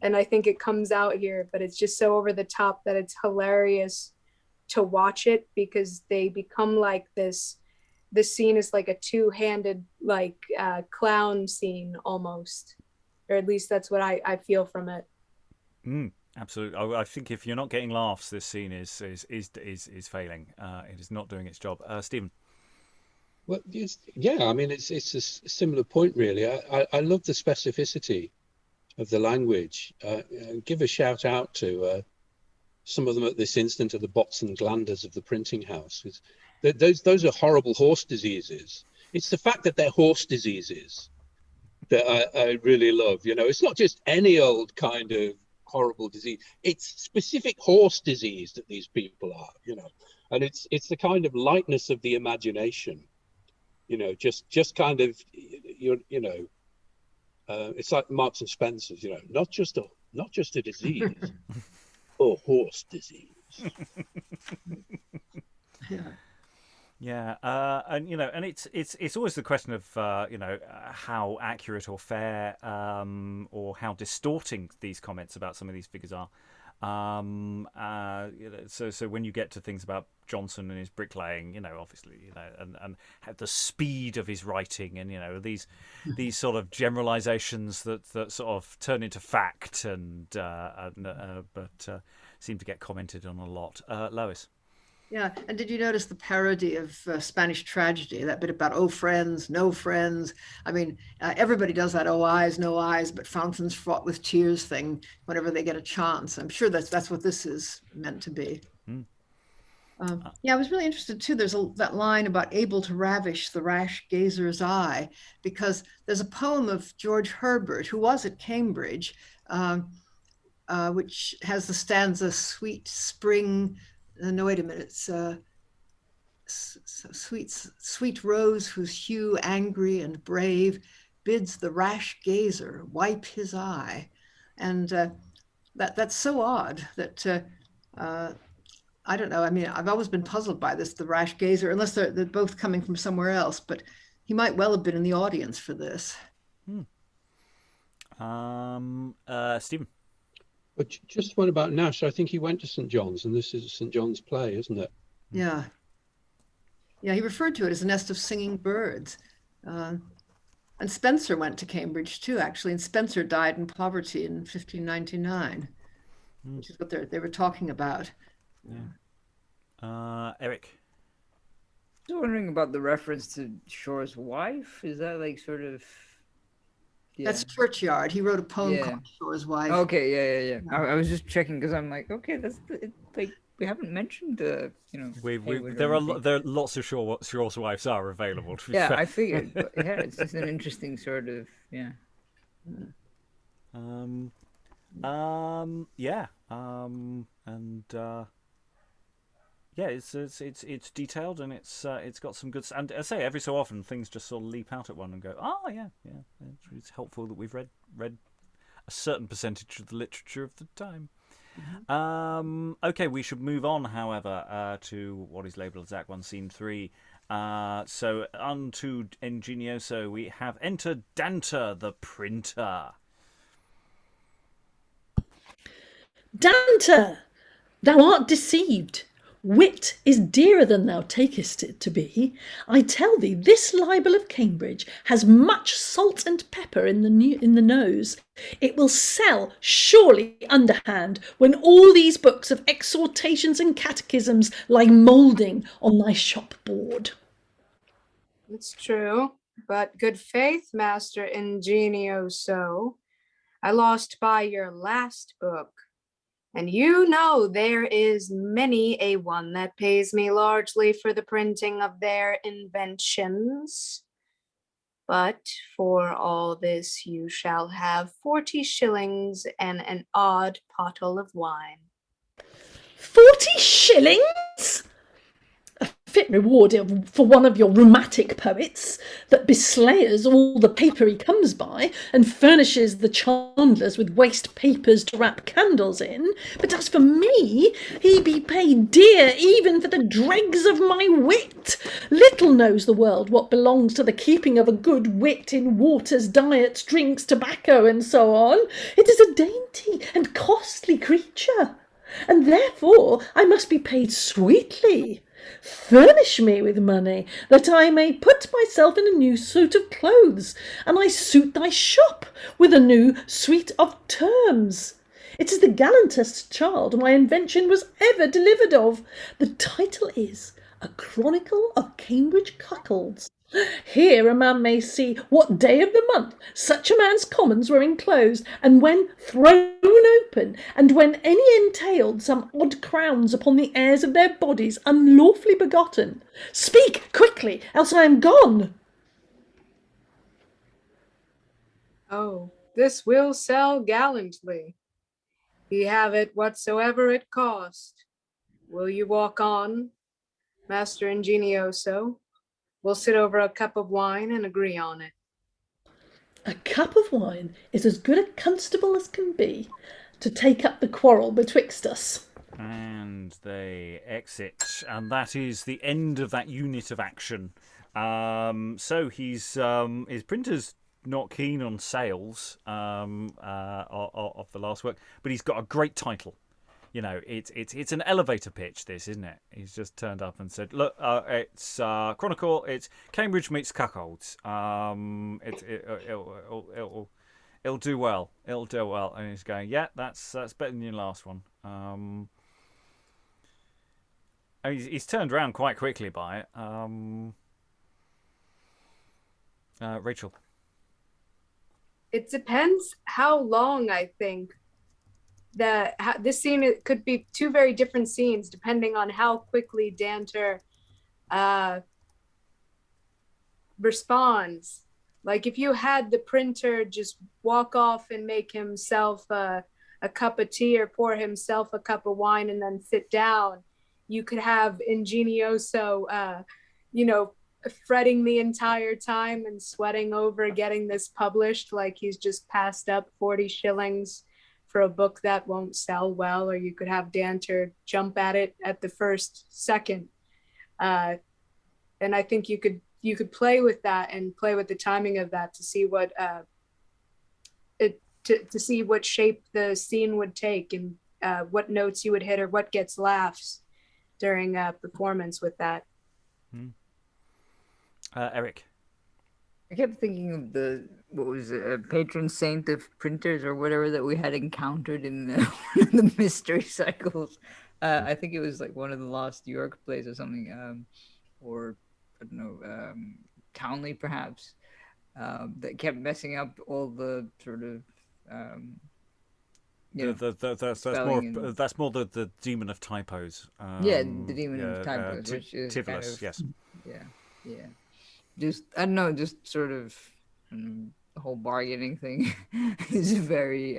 And I think it comes out here, but it's just so over the top that it's hilarious to watch it, because they become like this scene is like a two-handed like clown scene almost, or at least that's what I feel from it. Absolutely. I think if you're not getting laughs, this scene is failing. It is not doing its job. Stephen. Well, I mean, it's a similar point, really. I love the specificity of the language. Give a shout out to some of them at this instant are the bots and glanders of the printing house. Those are horrible horse diseases. It's the fact that they're horse diseases that I really love. It's not just any old kind of horrible disease. It's specific horse disease that these people are, and it's the kind of lightness of the imagination, just kind of, it's like Marks and Spencer's, not just a disease, or horse disease. Yeah, and it's always the question of how accurate or fair or how distorting these comments about some of these figures are. So when you get to things about Johnson and his bricklaying, obviously, and the speed of his writing, and these sort of generalizations that sort of turn into fact, but seem to get commented on a lot. Lois. Yeah, and did you notice the parody of Spanish tragedy, that bit about, oh, friends, no friends? I mean, everybody does that, oh, eyes, no eyes, but fountains fraught with tears thing whenever they get a chance. I'm sure that's what this is meant to be. I was really interested, too. There's that line about able to ravish the rash gazer's eye, because there's a poem of George Herbert, who was at Cambridge, which has the stanza, sweet spring... No, wait a minute. It's sweet rose whose hue angry and brave bids the rash gazer wipe his eye. And that's so odd that, I don't know. I mean, I've always been puzzled by this, the rash gazer, unless they're both coming from somewhere else. But He might well have been in the audience for this. Stephen. But just one about Nash. I think he went to St. John's, and this is a St. John's play, isn't it? Yeah. Yeah, he referred to it as a nest of singing birds. And Spencer went to Cambridge too, actually, and Spencer died in poverty in 1599, which is what they were talking about. Eric. I was wondering about the reference to Shore's wife. Is that like sort of? Yeah. That's Churchyard. He wrote a poem Yeah. called Shore's Wife. Okay, yeah. I was just checking because I'm like, okay, like we haven't mentioned Hayward or There anything. are lots of Shore's wives are available. To be Yeah, fair. I figured. But yeah, it's just an interesting sort of yeah. It's detailed and it's got some good. And I say every so often things just sort of leap out at one and go, oh yeah. It's helpful that we've read a certain percentage of the literature of the time. Okay, we should move on, however, to what is labelled as Act 1, Scene 3. So, unto Ingenioso, we have entered Danter, the printer. Danter, thou art deceived. Wit is dearer than thou takest it to be. I tell thee, this libel of Cambridge has much salt and pepper in the nose. It will sell surely underhand when all these books of exhortations and catechisms lie moulding on thy shop board. It's true, but good faith, Master Ingenioso, I lost by your last book. And you know there is many a one that pays me largely for the printing of their inventions. But for all this you shall have 40 shillings and an odd pottle of wine. 40 shillings? A fit reward for one of your rheumatic poets that beslayers all the paper he comes by and furnishes the chandlers with waste papers to wrap candles in. But as for me, he be paid dear even for the dregs of my wit. Little knows the world what belongs to the keeping of a good wit in waters, diets, drinks, tobacco, and so on. It is a dainty and costly creature, and therefore I must be paid sweetly. Furnish me with money, that I may put myself in a new suit of clothes, and I suit thy shop with a new suite of terms. It is the gallantest child my invention was ever delivered of. The title is A Chronicle of Cambridge Cuckolds. Here a man may see what day of the month such a man's commons were enclosed, and when thrown open, and when any entailed some odd crowns upon the heirs of their bodies unlawfully begotten. Speak quickly, else I am gone. Oh, this will sell gallantly. He have it whatsoever it cost. Will you walk on, Master Ingenioso? We'll sit over a cup of wine and agree on it. A cup of wine is as good a constable as can be to take up the quarrel betwixt us. And they exit, and that is the end of that unit of action. So his printer's not keen on sales of the last work, but he's got a great title. You know, it's an elevator pitch, this, isn't it? He's just turned up and said, look, it's Chronicle, it's Cambridge meets Cuckolds. It'll do well. It'll do well. And he's going, yeah, that's better than your last one. And he's turned around quite quickly by it. Rachael. It depends how long, I think. This scene, it could be two very different scenes depending on how quickly Danter responds. Like if you had the printer just walk off and make himself a cup of tea or pour himself a cup of wine and then sit down, you could have Ingenioso, fretting the entire time and sweating over getting this published, like he's just passed up 40 shillings for a book that won't sell well. Or you could have Danter jump at it at the first second. And I think you could you could play with that and play with the timing of that to see what to see what shape the scene would take and what notes you would hit or what gets laughs during a performance with that. Eric. I kept thinking of what was it, patron saint of printers or whatever that we had encountered in the mystery cycles. I think it was like one of the Lost York plays or something, or I don't know, Townley perhaps, that kept messing up all the sort of. That's more the demon of typos. The demon of typos, which is Tivulus, kind of, yes. Yeah. Just I don't know, just sort of the whole bargaining thing is very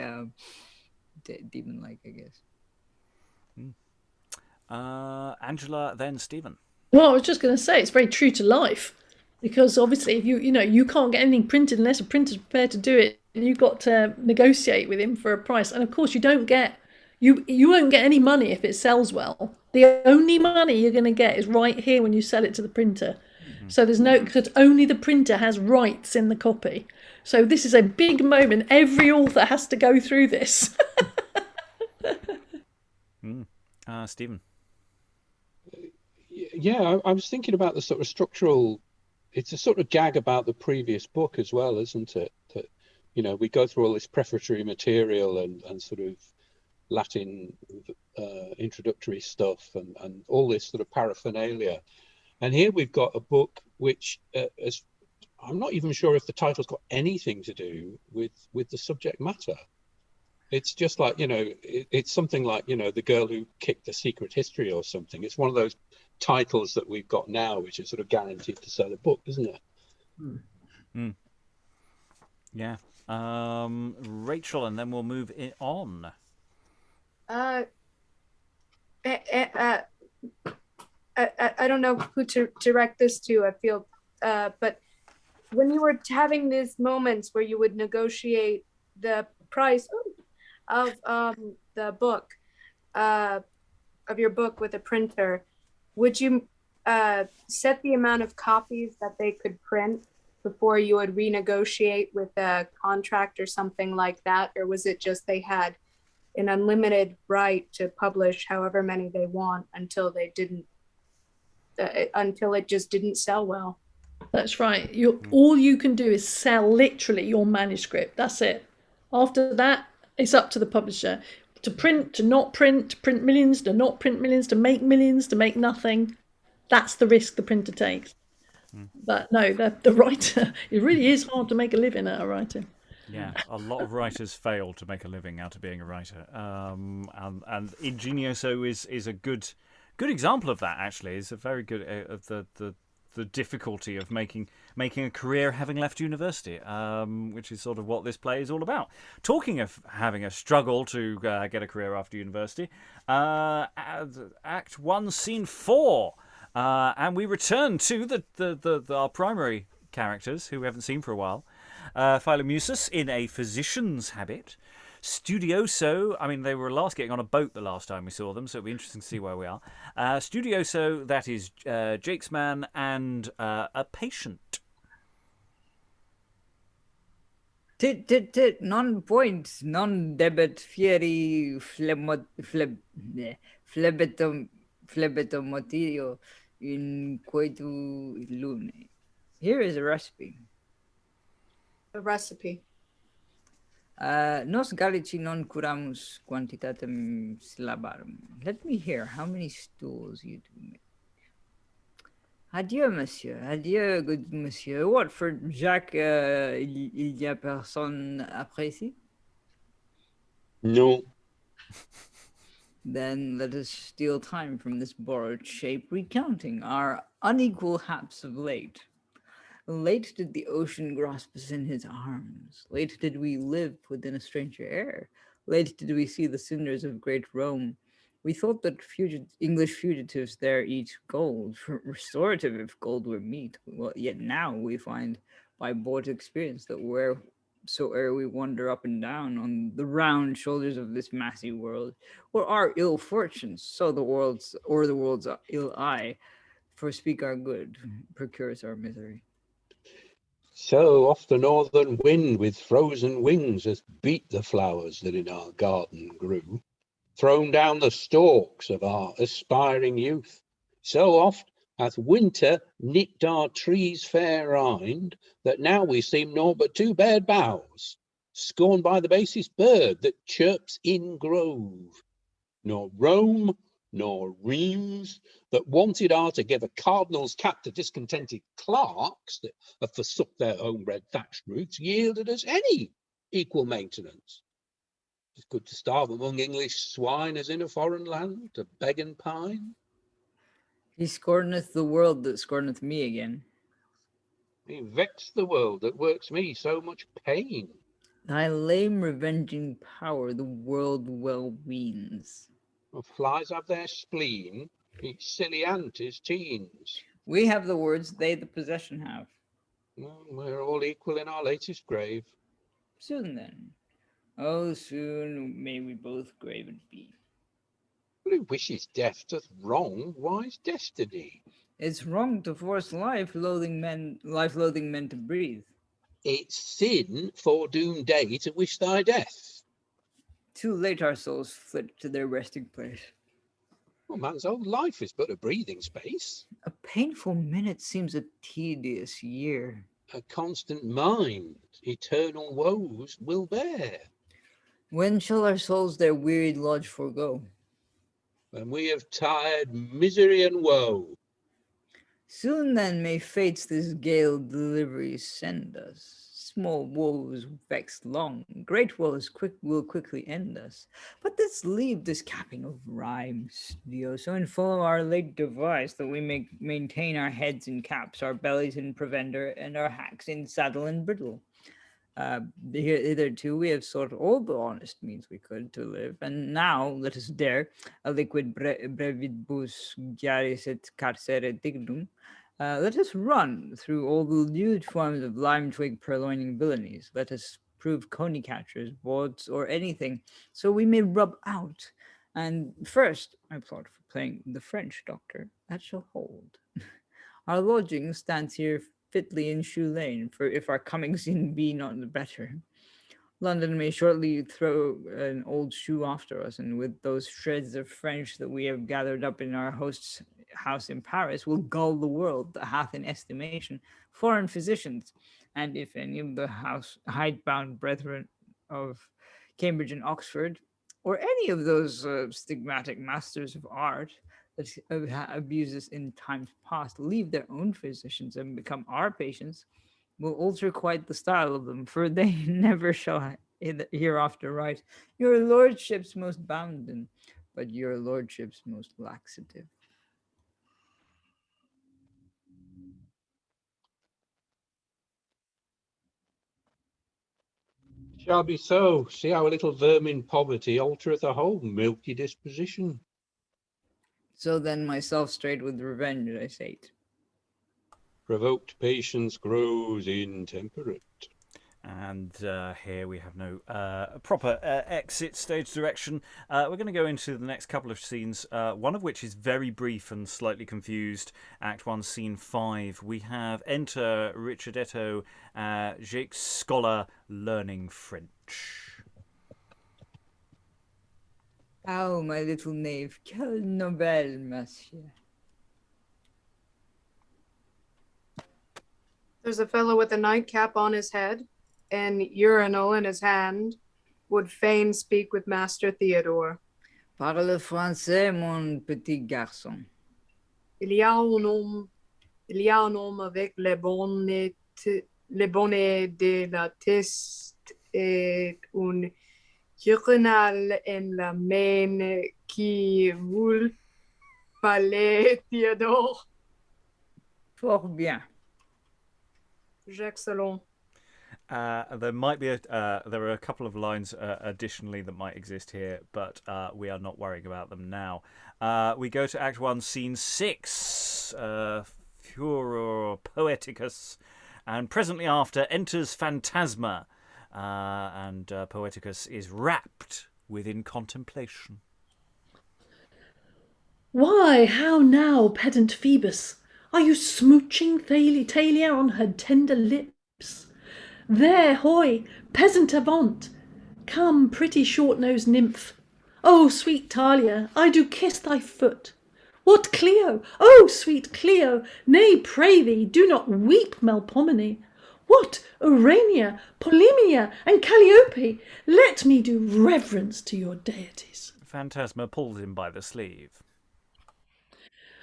demon-like, I guess. Angela, then Stephen. Well, I was just going to say it's very true to life, because obviously if you can't get anything printed unless a printer's prepared to do it, and you've got to negotiate with him for a price. And of course you won't get any money if it sells well. The only money you're going to get is right here when you sell it to the printer. So because only the printer has rights in the copy. So this is a big moment. Every author has to go through this. Stephen. Yeah, I was thinking about the sort of structural. It's a sort of gag about the previous book as well, isn't it? That we go through all this prefatory material and sort of Latin introductory stuff and all this sort of paraphernalia. And here we've got a book which I'm not even sure if the title's got anything to do with the subject matter. It's just like, it's something like, The Girl Who Kicked the Secret History or something. It's one of those titles that we've got now, which is sort of guaranteed to sell a book, isn't it? Yeah. Rachael, and then we'll move it on. I don't know who to direct this to, I feel, but when you were having these moments where you would negotiate the price of the book, of your book with a printer, would you set the amount of copies that they could print before you would renegotiate with a contract or something like that? Or was it just they had an unlimited right to publish however many they want until it just didn't sell well? That's right. All you can do is sell literally your manuscript. That's it. After that, it's up to the publisher to print, to not print, to print millions, to not print millions, to make millions, to make nothing. That's the risk the printer takes. But no, the writer, it really is hard to make a living out of writing. Yeah, a lot of writers fail to make a living out of being a writer. And Ingenioso is a good example of that, actually. It's a very good of the difficulty of making a career having left university, which is sort of what this play is all about. Talking of having a struggle to get a career after university, Act 1, Scene 4. And we return to our primary characters, who we haven't seen for a while. Philomusus in a physician's habit. Studioso, I mean, they were last getting on a boat the last time we saw them, so it'll be interesting to see where we are. Studioso, that is Jaques man, and a patient. Tit, non point, non debet fieri flebetomotirio in coitu lune. Here is a recipe. A recipe. Nos Gallici non curamus quantitatem syllabarum. Let me hear how many stools you do make. Adieu, monsieur. Adieu, good monsieur. What, for Jacques, il y a personne après ici? No. Then let us steal time from this borrowed shape, recounting our unequal haps of late. Late did the ocean grasp us in his arms. Late did we live within a stranger air. Late did we see the cinders of great Rome. We thought that English fugitives there eat gold, restorative if gold were meat. Well, yet now we find by bought experience that wheresoe'er we wander up and down on the round shoulders of this massy world, or our ill fortunes, so the world's ill eye, Forspeak our good, procure us our misery. So oft the northern wind with frozen wings hath beat the flowers that in our garden grew, thrown down the stalks of our aspiring youth. So oft hath winter nipped our trees fair rind, that now we seem naught but two bared boughs, scorned by the basest bird that chirps in grove. Nor Rome, nor Reims, that wanted are to give a cardinal's cap to discontented clerks that have forsook their home-bred thatched roofs, yielded us any equal maintenance. It's good to starve among English swine as in a foreign land, to beg and pine. He scorneth the world that scorneth me again. He vexed the world that works me so much pain. Thy lame revenging power the world well weens. Well, flies have their spleen, each silly ant is teens. We have the words, they the possession have. Well, we're all equal in our latest grave. Soon then. Oh, soon may we both graven be. But who wishes death doth wrong wise destiny? It's wrong to force life-loathing men to breathe. It's sin, foredoomed day, to wish thy death. Too late our souls flit to their resting place. Well, man's whole life is but a breathing space. A painful minute seems a tedious year. A constant mind, eternal woes will bear. When shall our souls their wearied lodge forego? When we have tired misery and woe. Soon then may fates this gale delivery send us. Small woes vex long, great woes will quickly end us. But let's leave this capping of rhymes, Studioso, and follow our late device, that we may maintain our heads in caps, our bellies in provender, and our hacks in saddle and bridle. Hitherto we have sought all the honest means we could to live, and now let us dare, a liquid brevidibus giaris et carcere dignum, let us run through all the lewd forms of lime twig purloining villainies. Let us prove coney catchers, bawds, or anything, so we may rub out. And first, I plot for playing the French doctor. That shall hold. Our lodging stands here fitly in Shoe Lane, for if our coming scene be not the better, London may shortly throw an old shoe after us, and with those shreds of French that we have gathered up in our host's house in Paris, will gull the world that hath in estimation foreign physicians, and if any of the hidebound brethren of Cambridge and Oxford, or any of those stigmatic masters of art that abused us in times past, leave their own physicians and become our patients, will alter quite the style of them, for they never shall hereafter write, your lordship's most bounden, but your lordship's most laxative. Shall be so. See how a little vermin poverty altereth a whole milky disposition. So then myself straight with revenge I sate. Provoked patience grows intemperate. And here we have no proper exit stage direction. We're going to go into the next couple of scenes, one of which is very brief and slightly confused. Act 1, Scene 5. We have enter Richardetto, Jaques scholar, learning French. Oh, my little knave, quelle nouvelle, monsieur. There's a fellow with a nightcap on his head and urinal in his hand, would fain speak with Master Theodore. Parle français, mon petit garçon. Il y a un homme avec les bonnets de la teste et un urinal en la main qui vous parlez, Theodore. Fort bien. Excellent. There might be there are a couple of lines additionally that might exist here, but we are not worrying about them now. We go to Act 1, Scene 6, Furor, Poeticus, and presently after enters Phantasma, and Poeticus is wrapped within contemplation. Why, how now, pedant Phoebus? Are you smooching Thalia on her tender lips? There, hoy, peasant avant! Come, pretty short-nosed nymph! Oh, sweet Talia, I do kiss thy foot. What, Clio? Oh, sweet Clio! Nay, pray thee, do not weep, Melpomene. What, Urania, Polymnia, and Calliope? Let me do reverence to your deities. Phantasma pulls him by the sleeve.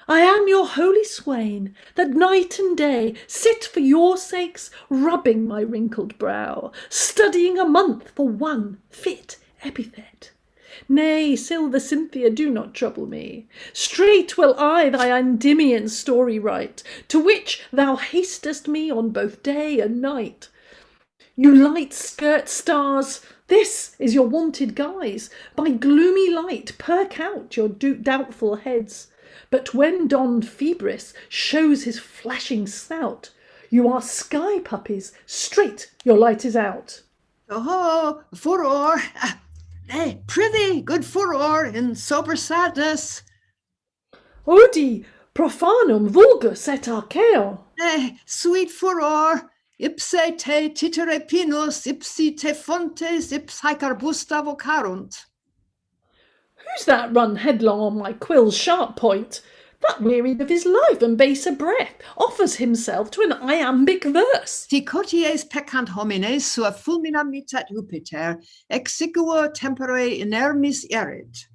I am your holy swain, that night and day sit for your sakes, rubbing my wrinkled brow, studying a month for one fit epithet. Nay, Silver Cynthia, do not trouble me. Straight will I thy Endymion story write, to which thou hastest me on both day and night. You light skirt stars, this is your wonted guise. By gloomy light perk out your doubtful heads. But when Don Phoebus shows his flashing snout, you are sky puppies, straight your light is out. Oh, Furor! Nay, prithee, good Furor, in sober sadness. Odi, profanum vulgus et archeo. Nay, sweet Furor, ipse te titere pinus, ipsi te fontes, ips haec arbusta vocarunt. Who's that run headlong on my quill's sharp point? That wearied of his life and baser breath offers himself to an iambic verse. Si coties peccant homines sua fulmina mitat Jupiter, exiguo tempore inermis erit.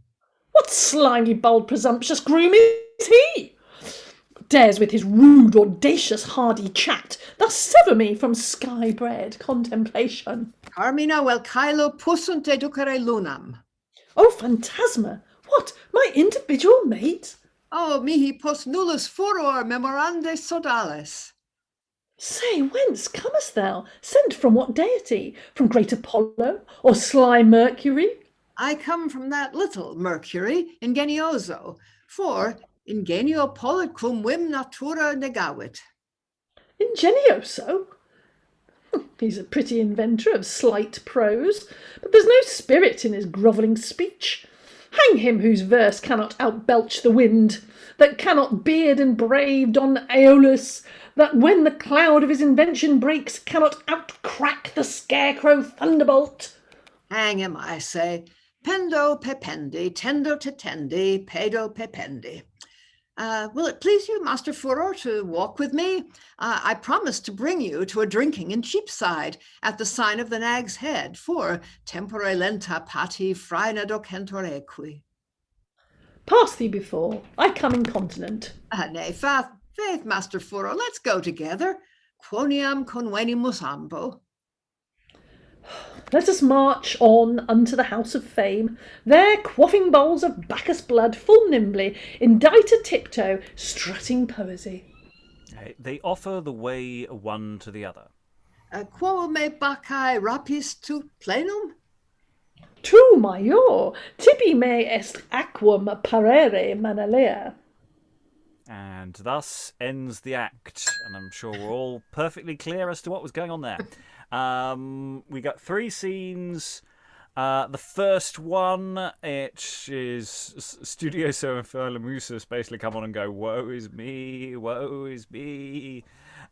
What slimy, bold, presumptuous groom is he? Dares with his rude, audacious, hardy chat thus sever me from sky-bred contemplation. Carmina vel caelo possunt educere lunam. Oh, Phantasma, what, my individual mate? Oh, mihi post nullus Furor memorande sodales. Say, whence comest thou? Sent from what deity? From great Apollo, or sly Mercury? I come from that little Mercury, Ingenioso, for ingenio pollit cum vim natura negavit. Ingenioso? He's a pretty inventor of slight prose, but there's no spirit in his grovelling speech. Hang him whose verse cannot outbelch the wind, that cannot beard and brave Don Aeolus, that when the cloud of his invention breaks, cannot outcrack the scarecrow thunderbolt. Hang him, I say. Pendo pependi, tendo tetendi, pedo pependi. Will it please you, Master Furor, to walk with me? I promise to bring you to a drinking in Cheapside at the sign of the Nag's Head, for tempore lenta pati fraina docentor equi. Pass thee before, I come incontinent. Nay, faith, Master Furor, let's go together. Quoniam convenimus ambo. Let us march on unto the house of fame, there quaffing bowls of Bacchus blood full nimbly, indite a tiptoe, strutting poesy. They offer the way one to the other. Quo me Bacchae rapis tu plenum? Tu major, tibi me est aquam parere manalea. And thus ends the act, and I'm sure we're all perfectly clear as to what was going on there. We got 3 scenes. The first one, it is Studioso and Philomusus basically come on and go, woe is me,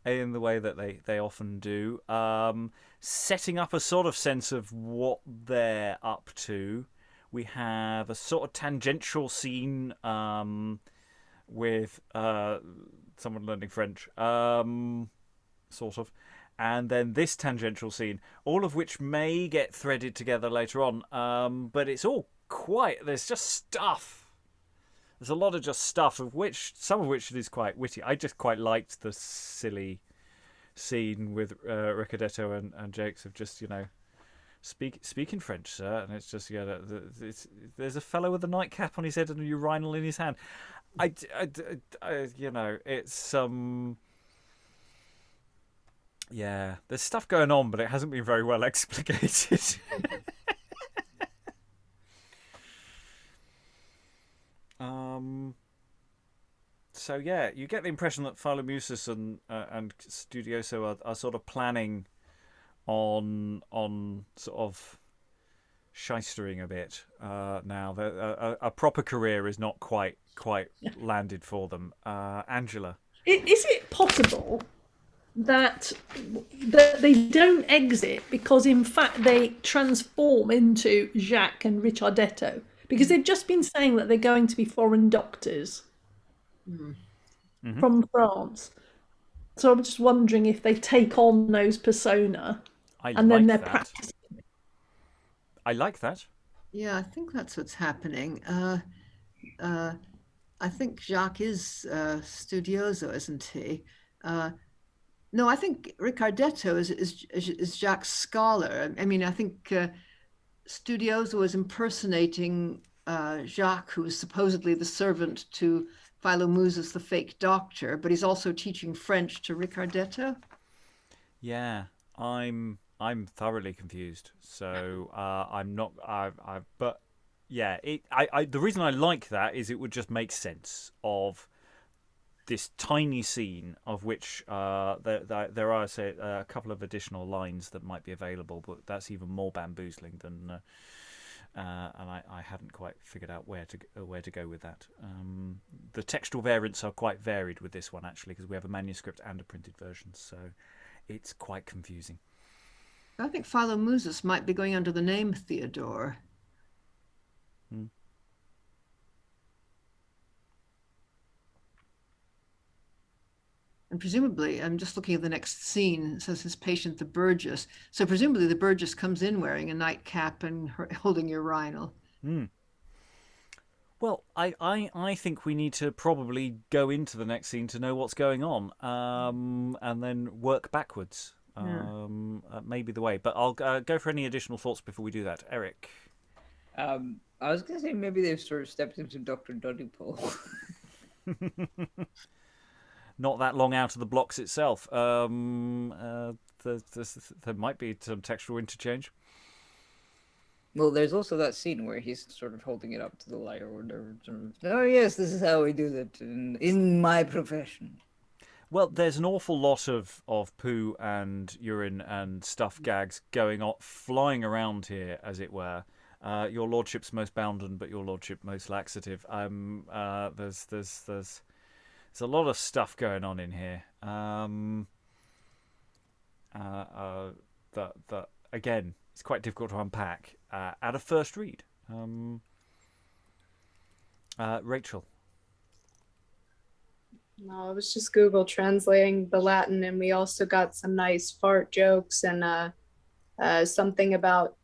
in the way that they often do. Setting up a sort of sense of what they're up to. We have a sort of tangential scene with someone learning French, sort of. And then this tangential scene, all of which may get threaded together later on. But it's all there's just stuff. There's a lot of just stuff, some of which is quite witty. I just quite liked the silly scene with Richardetto and Jaques of just, speaking French, sir. And it's just, there's a fellow with a nightcap on his head and a urinal in his hand. It's yeah, there's stuff going on, but it hasn't been very well explicated. So yeah, you get the impression that Philomusus and Studioso are sort of planning on sort of shystering a bit now. A proper career is not quite landed for them. Angela. Is it possible that they don't exit because in fact they transform into Jaques and Richardetto? Because they've just been saying that they're going to be foreign doctors from France. So I'm just wondering if they take on those persona and then they're practicing. I like that. Yeah, I think that's what's happening. I think Jaques is Studioso, isn't he? No, I think Richardetto is Jaques' scholar. I mean, I think Studioso is impersonating Jaques, who is supposedly the servant to Philomusus, the fake doctor, but he's also teaching French to Richardetto. Yeah, I'm thoroughly confused. So I'm not. But yeah, the reason I like that is it would just make sense of this tiny scene of which there are, say, a couple of additional lines that might be available, but that's even more bamboozling than. And I hadn't quite figured out where to go with that. The textual variants are quite varied with this one, actually, because we have a manuscript and a printed version, so it's quite confusing. I think Philomusus might be going under the name Theodore. And presumably, I'm just looking at the next scene, it says his patient, the Burgess. So presumably the Burgess comes in wearing a nightcap and holding urinal. Well, I think we need to probably go into the next scene to know what's going on, and then work backwards. Maybe the way. But I'll go for any additional thoughts before we do that. Eric? I was going to say maybe they've sort of stepped into Dr. Doddypole. Not that long out of the blocks itself. There might be some textual interchange. Well, there's also that scene where he's sort of holding it up to the light or whatever. Oh yes, this is how we do that in my profession. Well, there's an awful lot of poo and urine and stuff gags going on, flying around here, as it were. Your lordship's most bounden, but your lordship most laxative. There's a lot of stuff going on in here. That again, it's quite difficult to unpack at a first read. Rachael. No, it was just Google translating the Latin, and we also got some nice fart jokes and something about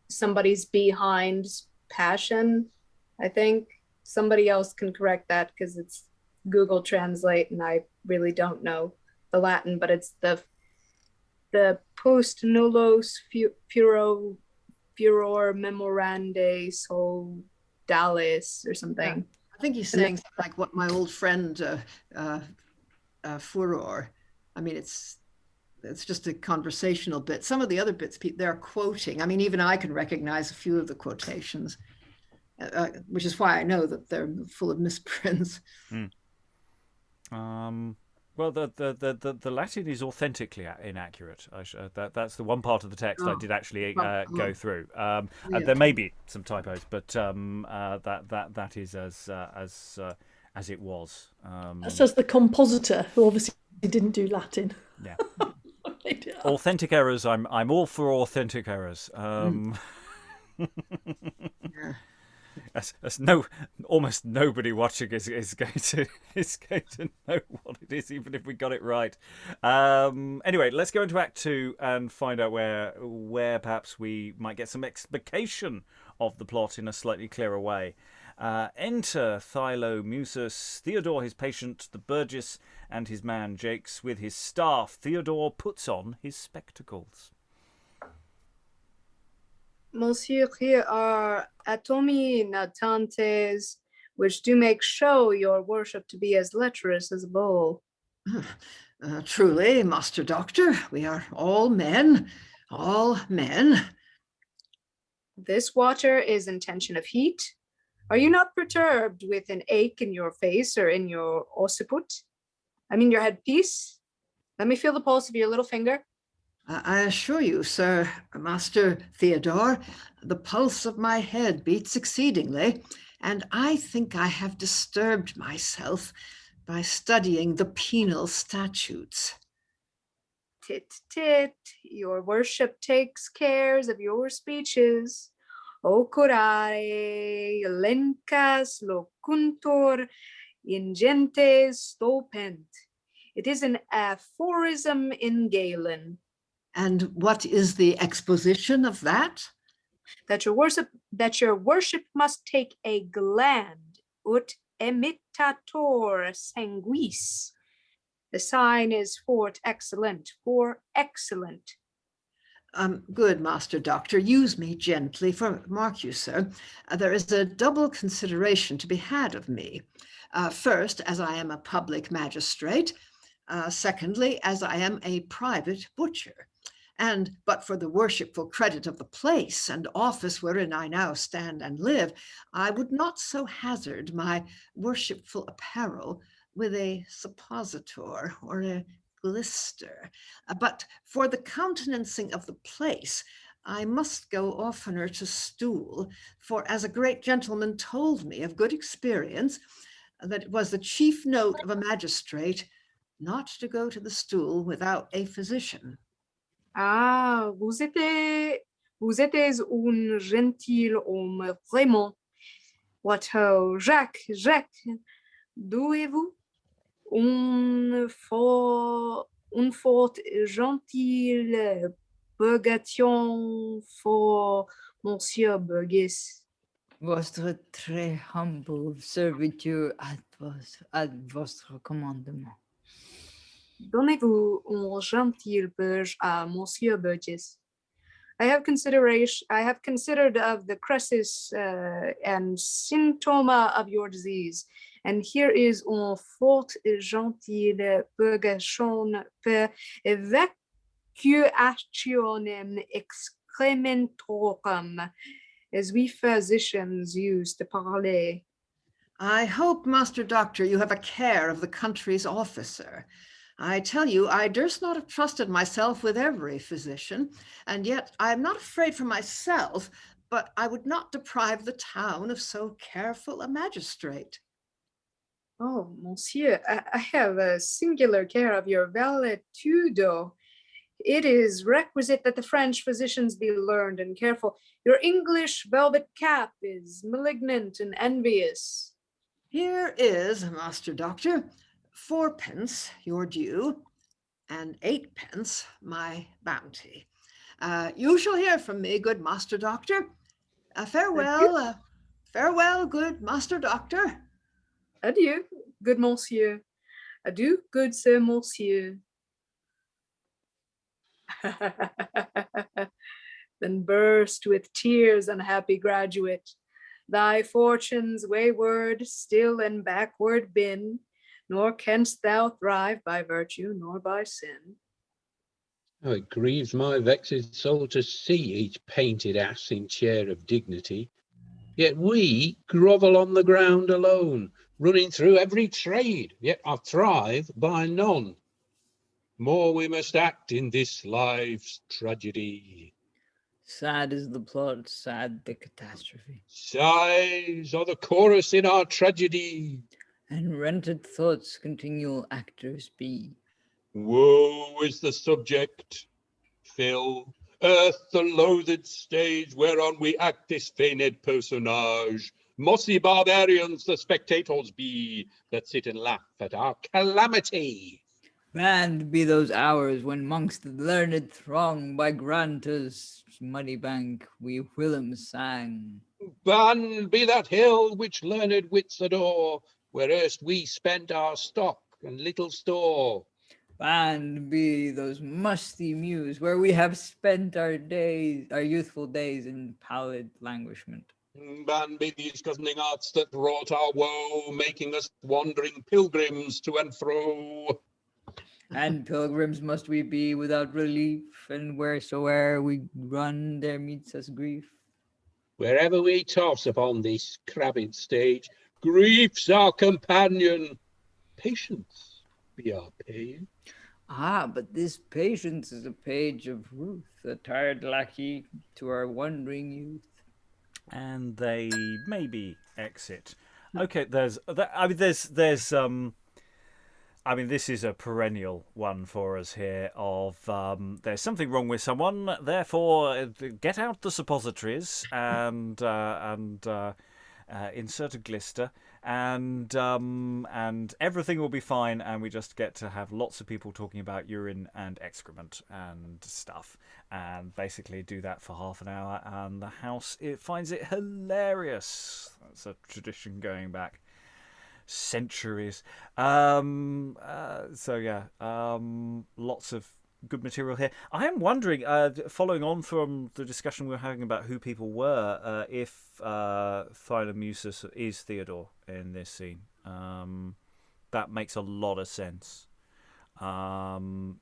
somebody's behind passion. I think somebody else can correct that because it's Google Translate, and I really don't know the Latin, but it's the post nullos furor memorande soldalis or something. Yeah. I think he's saying like what my old friend Furor. I mean, it's just a conversational bit. Some of the other bits they're quoting. I mean, even I can recognize a few of the quotations, which is why I know that they're full of misprints. Well, the Latin is authentically inaccurate. That's the one part of the text I did actually go through. There may be some typos, but that is as it was. Says the compositor, who obviously didn't do Latin. Yeah. Authentic errors. I'm all for authentic errors. Almost nobody watching is going to know what it is, even if we got it right. Anyway, let's go into Act 2 and find out where perhaps we might get some explication of the plot in a slightly clearer way. Enter Philomusus, Theodore his patient, the Burgess, and his man Jaques with his staff. Theodore puts on his spectacles. Monsieur, here are atomi natantes, which do make show your worship to be as lecherous as a bull. Truly, Master Doctor, we are all men, all men. This water is intention of heat. Are you not perturbed with an ache in your face or in your occiput? I mean your headpiece? Let me feel the pulse of your little finger. I assure you, Sir Master Theodore, the pulse of my head beats exceedingly, and I think I have disturbed myself by studying the penal statutes. Tit tit, your worship takes cares of your speeches. O curare, lencas locuntur, ingentes stopent. It is an aphorism in Galen. And what is the exposition of that? That your worship must take a gland, ut emitator sanguis. The sign is fort excellent, for excellent. Good, Master Doctor, use me gently, for mark you, sir, there is a double consideration to be had of me. First, as I am a public magistrate. Secondly, as I am a private butcher. And but for the worshipful credit of the place and office wherein I now stand and live, I would not so hazard my worshipful apparel with a suppositor or a glister. But for the countenancing of the place, I must go oftener to stool, for as a great gentleman told me of good experience, that it was the chief note of a magistrate not to go to the stool without a physician. Ah, vous êtes un gentil homme, vraiment. What ho, Jacques, douez-vous un fort gentil purgation for Monsieur Burgess. Votre très humble serviteur à votre commandement. Donnez-vous un gentil purge à Monsieur Burgess. I have considered of the crisis and symptoma of your disease, and here is un fort gentil purgation per evacuationem excrementorum, as we physicians use to parler. I hope, Master Doctor, you have a care of the country's officer. I tell you, I durst not have trusted myself with every physician, and yet I am not afraid for myself, but I would not deprive the town of so careful a magistrate. Oh, monsieur, I have a singular care of your valet Theodore. It is requisite that the French physicians be learned and careful. Your English velvet cap is malignant and envious. Here is, Master Doctor, 4d, your due, and 8d, my bounty. You shall hear from me, good Master Doctor. Farewell, farewell, good Master Doctor. Adieu, good monsieur. Adieu, good sir monsieur. Then burst with tears, unhappy graduate. Thy fortunes wayward, still and backward been, nor canst thou thrive by virtue nor by sin. Oh, it grieves my vexed soul to see each painted ass in chair of dignity. Yet we grovel on the ground alone, running through every trade, yet I thrive by none. More we must act in this life's tragedy. Sad is the plot, sad the catastrophe. Sighs are the chorus in our tragedy. And rented thoughts continual actors be. Woe is the subject, Phil, earth the loathed stage whereon we act this feigned personage. Mossy barbarians the spectators be, that sit and laugh at our calamity. Banned be those hours when monks the learned throng by Granta's muddy bank we whilom sang. Banned be that hill which learned wits adore, where erst we spent our stock and little store. Banned be those musty mews where we have spent our youthful days in pallid languishment. Banned be these cozening arts that wrought our woe, making us wandering pilgrims to and fro. And pilgrims must we be without relief, and wheresoe'er we run there meets us grief. Wherever we toss upon this crabbed stage, grief's our companion, patience be our pain. Ah, but this patience is a page of Ruth, a tired lackey to our wandering youth. And they maybe exit. Okay, there's I mean, this is a perennial one for us here of there's something wrong with someone, therefore get out the suppositories and insert a glister, and everything will be fine, and we just get to have lots of people talking about urine and excrement and stuff, and basically do that for half an hour, and the house finds it hilarious. That's a tradition going back centuries. So yeah, lots of good material here. I am wondering, following on from the discussion we were having about who people were, if Philomusus is Theodore in this scene. That makes a lot of sense. Partly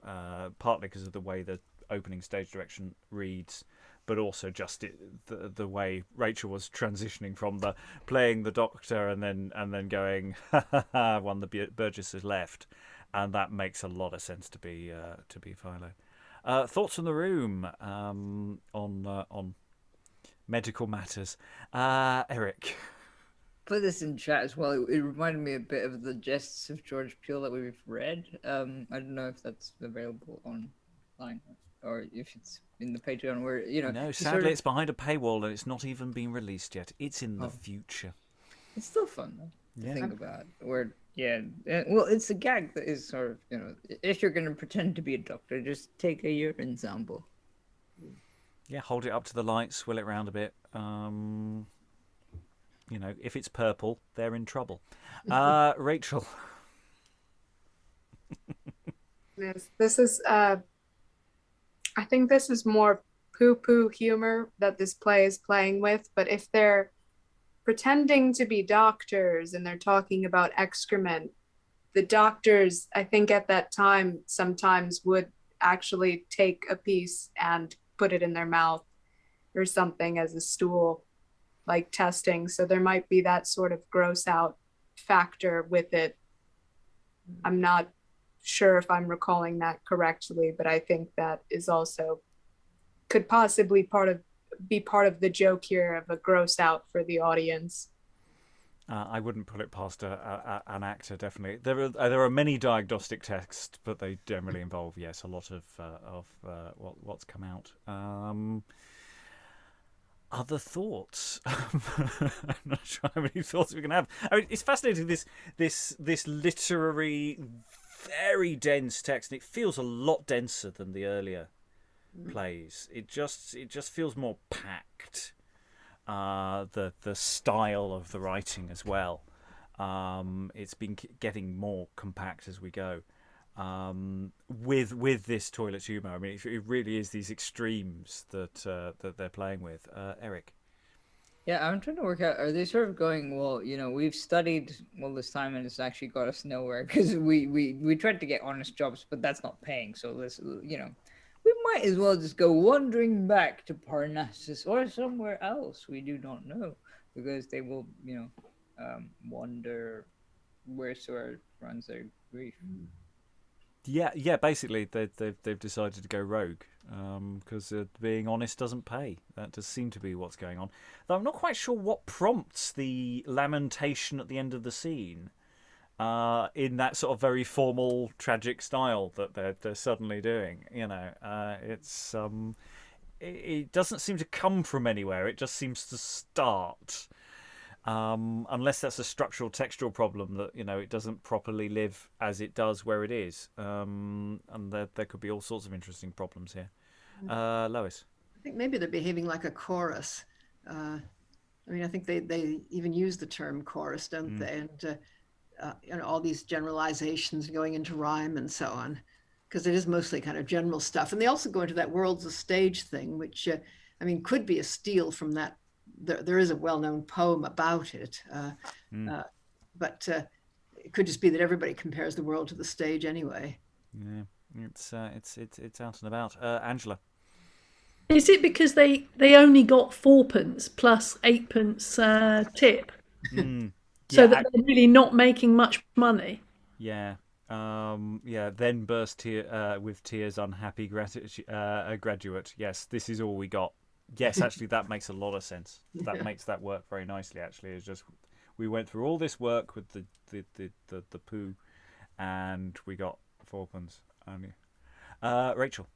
because of the way the opening stage direction reads, but also just the way Rachael was transitioning from the playing the Doctor and then going when the Burgess has left, and that makes a lot of sense to be Philo. Thoughts from the room on medical matters, Eric. Put this in chat as well. It reminded me a bit of the Jests of George Peel that we've read. I don't know if that's available online or if it's in the Patreon, where No, sadly it's behind a paywall and it's not even been released yet. It's in the future. It's still fun though to Yeah. think about. Where well, it's a gag that is sort of if you're going to pretend to be a doctor, just take a urine sample. Yeah, hold it up to the light, swill it around a bit. If it's purple, they're in trouble. Rachael. Yes, this is I think this is more poo-poo humor that this play is playing with, but if they're pretending to be doctors and they're talking about excrement, the doctors, I think at that time, sometimes would actually take a piece and put it in their mouth or something as a stool, like testing. So there might be that sort of gross out factor with it. I'm not sure if I'm recalling that correctly, but I think that is also could possibly be part of the joke here of a gross out for the audience. I wouldn't put it past an actor, definitely. There are many diagnostic tests, but they generally involve, yes, a lot of what's come out. Other thoughts? I'm not sure how many thoughts we can have. I mean, it's fascinating, this literary, very dense text, and it feels a lot denser than the earlier plays. It just feels more packed. The style of the writing as well. It's been getting more compact as we go. With this toilet humour, I mean, it really is these extremes that they're playing with. Eric. Yeah, I'm trying to work out, are they sort of going, well, we've studied all this time and it's actually got us nowhere because we tried to get honest jobs, but that's not paying. So let's, we might as well just go wandering back to Parnassus or somewhere else. We do not know, because they will, wander wheresoever runs their grief. Yeah. Basically, they've decided to go rogue because being honest doesn't pay. That does seem to be what's going on. Though I'm not quite sure what prompts the lamentation at the end of the scene, in that sort of very formal, tragic style that they're suddenly doing. It doesn't seem to come from anywhere. It just seems to start. Unless that's a structural textual problem that it doesn't properly live as it does where it is, and there could be all sorts of interesting problems here. Lois. I think maybe they're behaving like a chorus. I think they even use the term chorus, don't they? And all these generalizations going into rhyme and so on, because it is mostly kind of general stuff. And they also go into that world's a stage thing, which could be a steal from that. There is a well-known poem about it, but it could just be that everybody compares the world to the stage anyway. Yeah, it's out and about. Angela. Is it because they only got 4p plus 8p tip, so that they're really not making much money? Yeah. Then burst with tears, unhappy graduate. Yes, this is all we got. Yes, actually, that makes a lot of sense. That makes that work very nicely. Actually, it's just we went through all this work with the poo, and we got fourpence only. Rachel.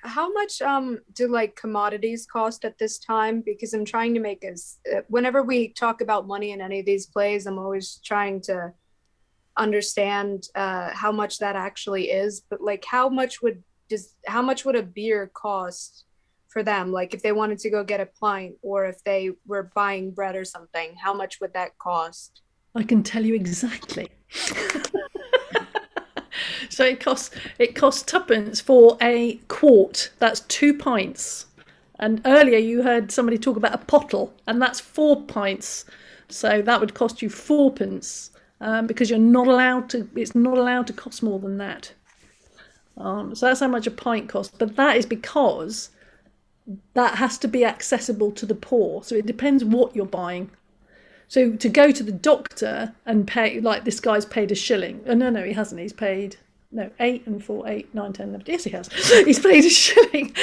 How much do like commodities cost at this time? Because I'm trying to make us whenever we talk about money in any of these plays, I'm always trying to understand how much that actually is. But like, how much would a beer cost for them? Like, if they wanted to go get a pint, or if they were buying bread or something, how much would that cost? I can tell you exactly. So it costs tuppence for a quart. That's 2 pints. And earlier you heard somebody talk about a pottle, and that's 4 pints. So that would cost you fourpence, because you're not allowed to. It's not allowed to cost more than that. So that's how much a pint costs. But that is because that has to be accessible to the poor. So it depends what you're buying. So to go to the doctor and pay, like this guy's paid a shilling. Oh, no, he hasn't. He's paid, 8 and 4, 8, 9, 10, 11. Yes, he has. He's paid a shilling.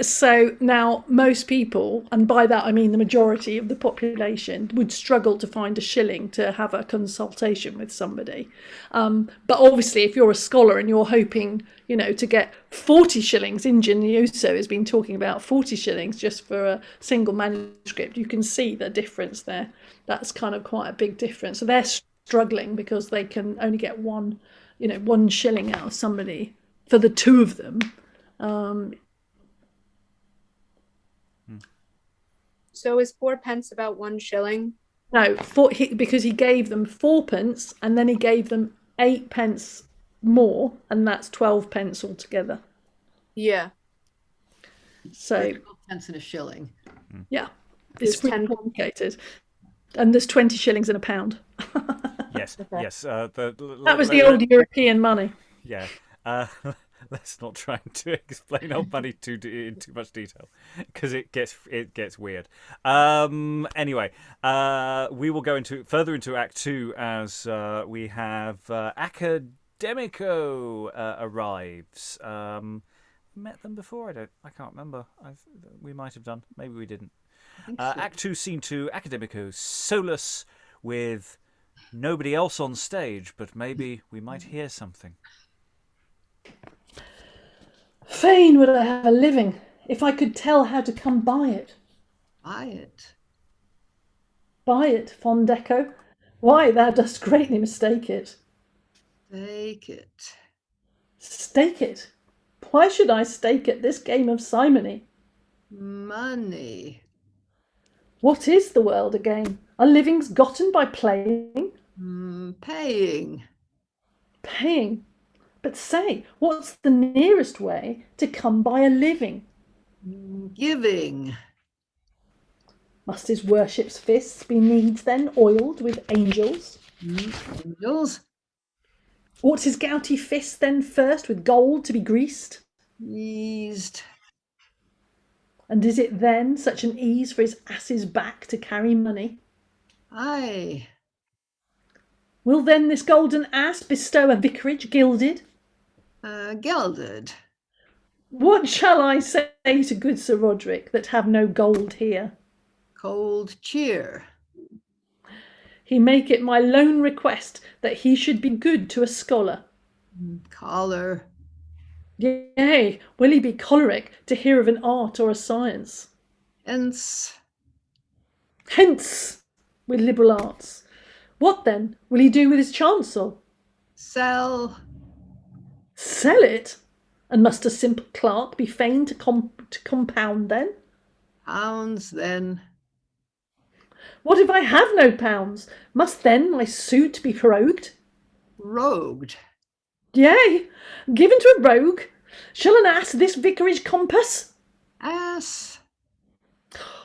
So now most people, and by that I mean the majority of the population, would struggle to find a shilling to have a consultation with somebody. But obviously if you're a scholar and you're hoping, to get 40 shillings, Ingenioso has been talking about 40 shillings just for a single manuscript, you can see the difference there. That's kind of quite a big difference. So they're struggling because they can only get one shilling out of somebody for the two of them. So is 4 pence about 1 shilling? No, because he gave them 4 pence and then he gave them 8 pence more, and that's 12 pence altogether. Yeah. So 12 pence and a shilling. yeah, it's It's really 10 complicated. And there's 20 shillings in a pound. Yes, Okay. yes. That was the old European money. Yeah. Let's not try to explain old money in too much detail, because it gets weird. Anyway, we will go further into Act 2 as we have Academico arrives. Met them before? I can't remember. We might have done. Maybe we didn't. Act 2, Scene 2, Academico solus with nobody else on stage, but maybe we might hear something. Fain would I have a living, if I could tell how to come by it. Buy it. Buy it, fond echo. Why, thou dost greatly mistake it. Take it. Stake it? Why should I stake at this game of simony? Money. What is the world again? Are livings gotten by playing? Paying. Paying? But say, what's the nearest way to come by a living? Giving. Must his worship's fists be needs then oiled with angels? Angels. Ought his gouty fists then first with gold to be greased? Eased. And is it then such an ease for his ass's back to carry money? Aye. Will then this golden ass bestow a vicarage gilded? Gelded. What shall I say to good Sir Roderick that have no gold here? Cold cheer. He make it my lone request that he should be good to a scholar. Collar. Yea, will he be choleric to hear of an art or a science? Hence. Hence with liberal arts. What then will he do with his chancel? Sell. Sell it? And must a simple clerk be fain to compound then? Pounds then. What if I have no pounds? Must then my suit be prorogued? Rogued. Yea, given to a rogue. Shall an ass this vicarage compass? Ass.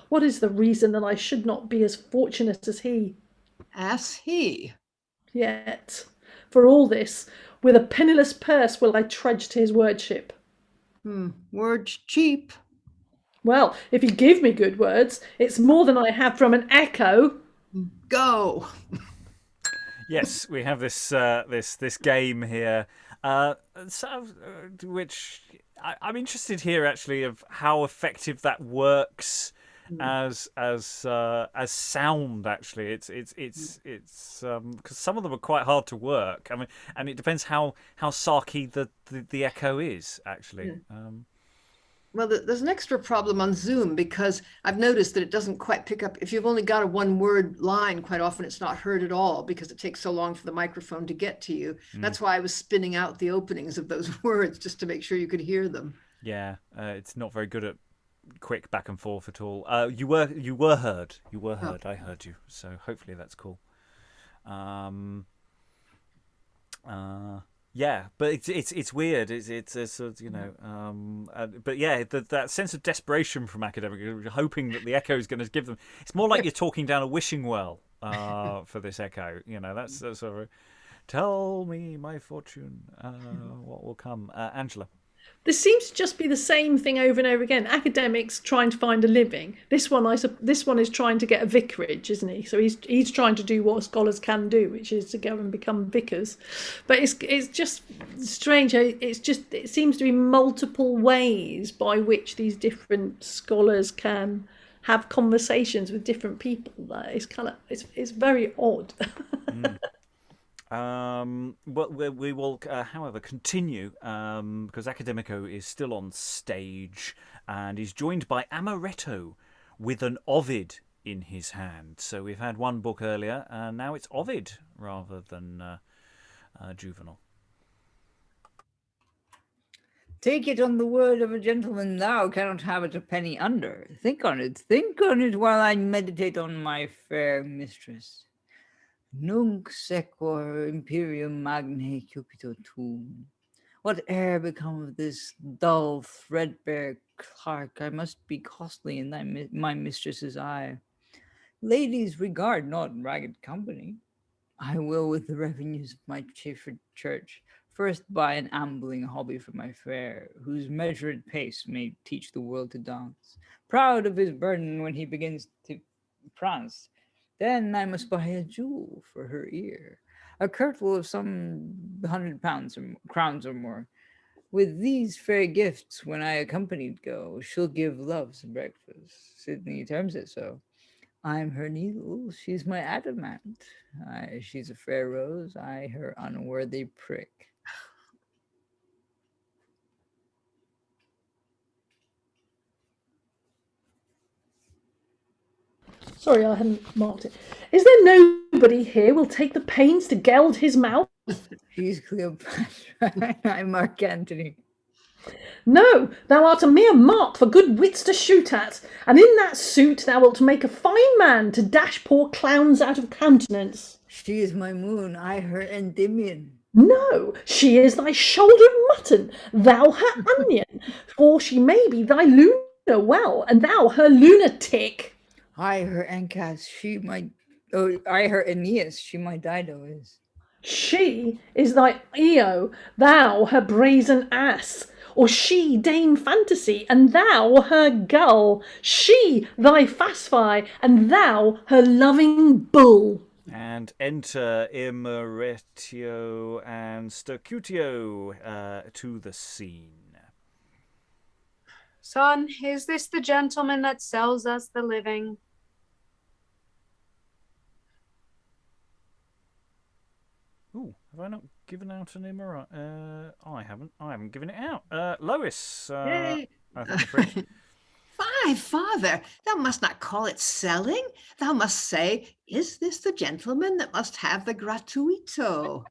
What is the reason that I should not be as fortunate as he? Ass he. Yet, for all this, with a penniless purse will I trudge to his wordship. Words cheap. Well, if he give me good words, it's more than I have from an echo. Go. Yes, we have this this game here, which I'm interested here actually of how effective that works as sound. Actually, it's because some of them are quite hard to work. I mean, and it depends how sarky the echo is actually. Well, there's an extra problem on Zoom because I've noticed that it doesn't quite pick up. If you've only got a one-word line, quite often it's not heard at all because it takes so long for the microphone to get to you. That's why I was spinning out the openings of those words just to make sure you could hear them. Yeah, it's not very good at quick back and forth at all. You were heard. You were heard. I heard you. So hopefully that's cool. Yeah, but it's weird. It's sort of, but yeah, that sense of desperation from Academico, hoping that the echo is going to give them. It's more like you're talking down a wishing well for this echo. That's sort of. Tell me my fortune, what will come, Angela. This seems to just be the same thing over and over again. Academics trying to find a living. This one is trying to get a vicarage, isn't he? So he's trying to do what scholars can do, which is to go and become vicars. But it's just strange. It seems to be multiple ways by which these different scholars can have conversations with different people. It's very odd. But we will, however, continue because Academico is still on stage and he's joined by Amoretto with an Ovid in his hand. So we've had one book earlier, and now it's Ovid rather than Juvenal. Take it on the word of a gentleman, thou cannot have it a penny under. Think on it while I meditate on my fair mistress. Nunc sequor imperium magnae cupito tuum. Whate'er become of this dull, threadbare clerk, I must be costly in my mistress's eye. Ladies regard not ragged company. I will with the revenues of my chaffered church first buy an ambling hobby for my fair, whose measured pace may teach the world to dance. Proud of his burden when he begins to prance, then I must buy a jewel for her ear, a kirtle of some 100 crowns or more. With these fair gifts, when I accompanied go, she'll give love's breakfast. Sidney terms it so. I'm her needle, she's my adamant. She's a fair rose, I her unworthy prick. Sorry, I hadn't marked it. Is there nobody here will take the pains to geld his mouth? She's Cleopatra, I'm Mark Antony. No, thou art a mere mark for good wits to shoot at, and in that suit thou wilt make a fine man to dash poor clowns out of countenance. She is my moon, I her Endymion. No, she is thy shoulder of mutton, thou her onion, for she may be thy lunar well, and thou her lunatic. I her Ancas, I her Aeneas, she my Dido is. She is thy Io, thou her brazen ass, or she Dame Fantasy, and thou her gull, she thy Phasphai, and thou her loving bull. And enter Immerato and Stercutio to the scene. Son, is this the gentleman that sells us the living? Ooh, have I not given out an Immerato? I haven't given it out. Lois. I think Fie, father, thou must not call it selling. Thou must say, is this the gentleman that must have the gratuito?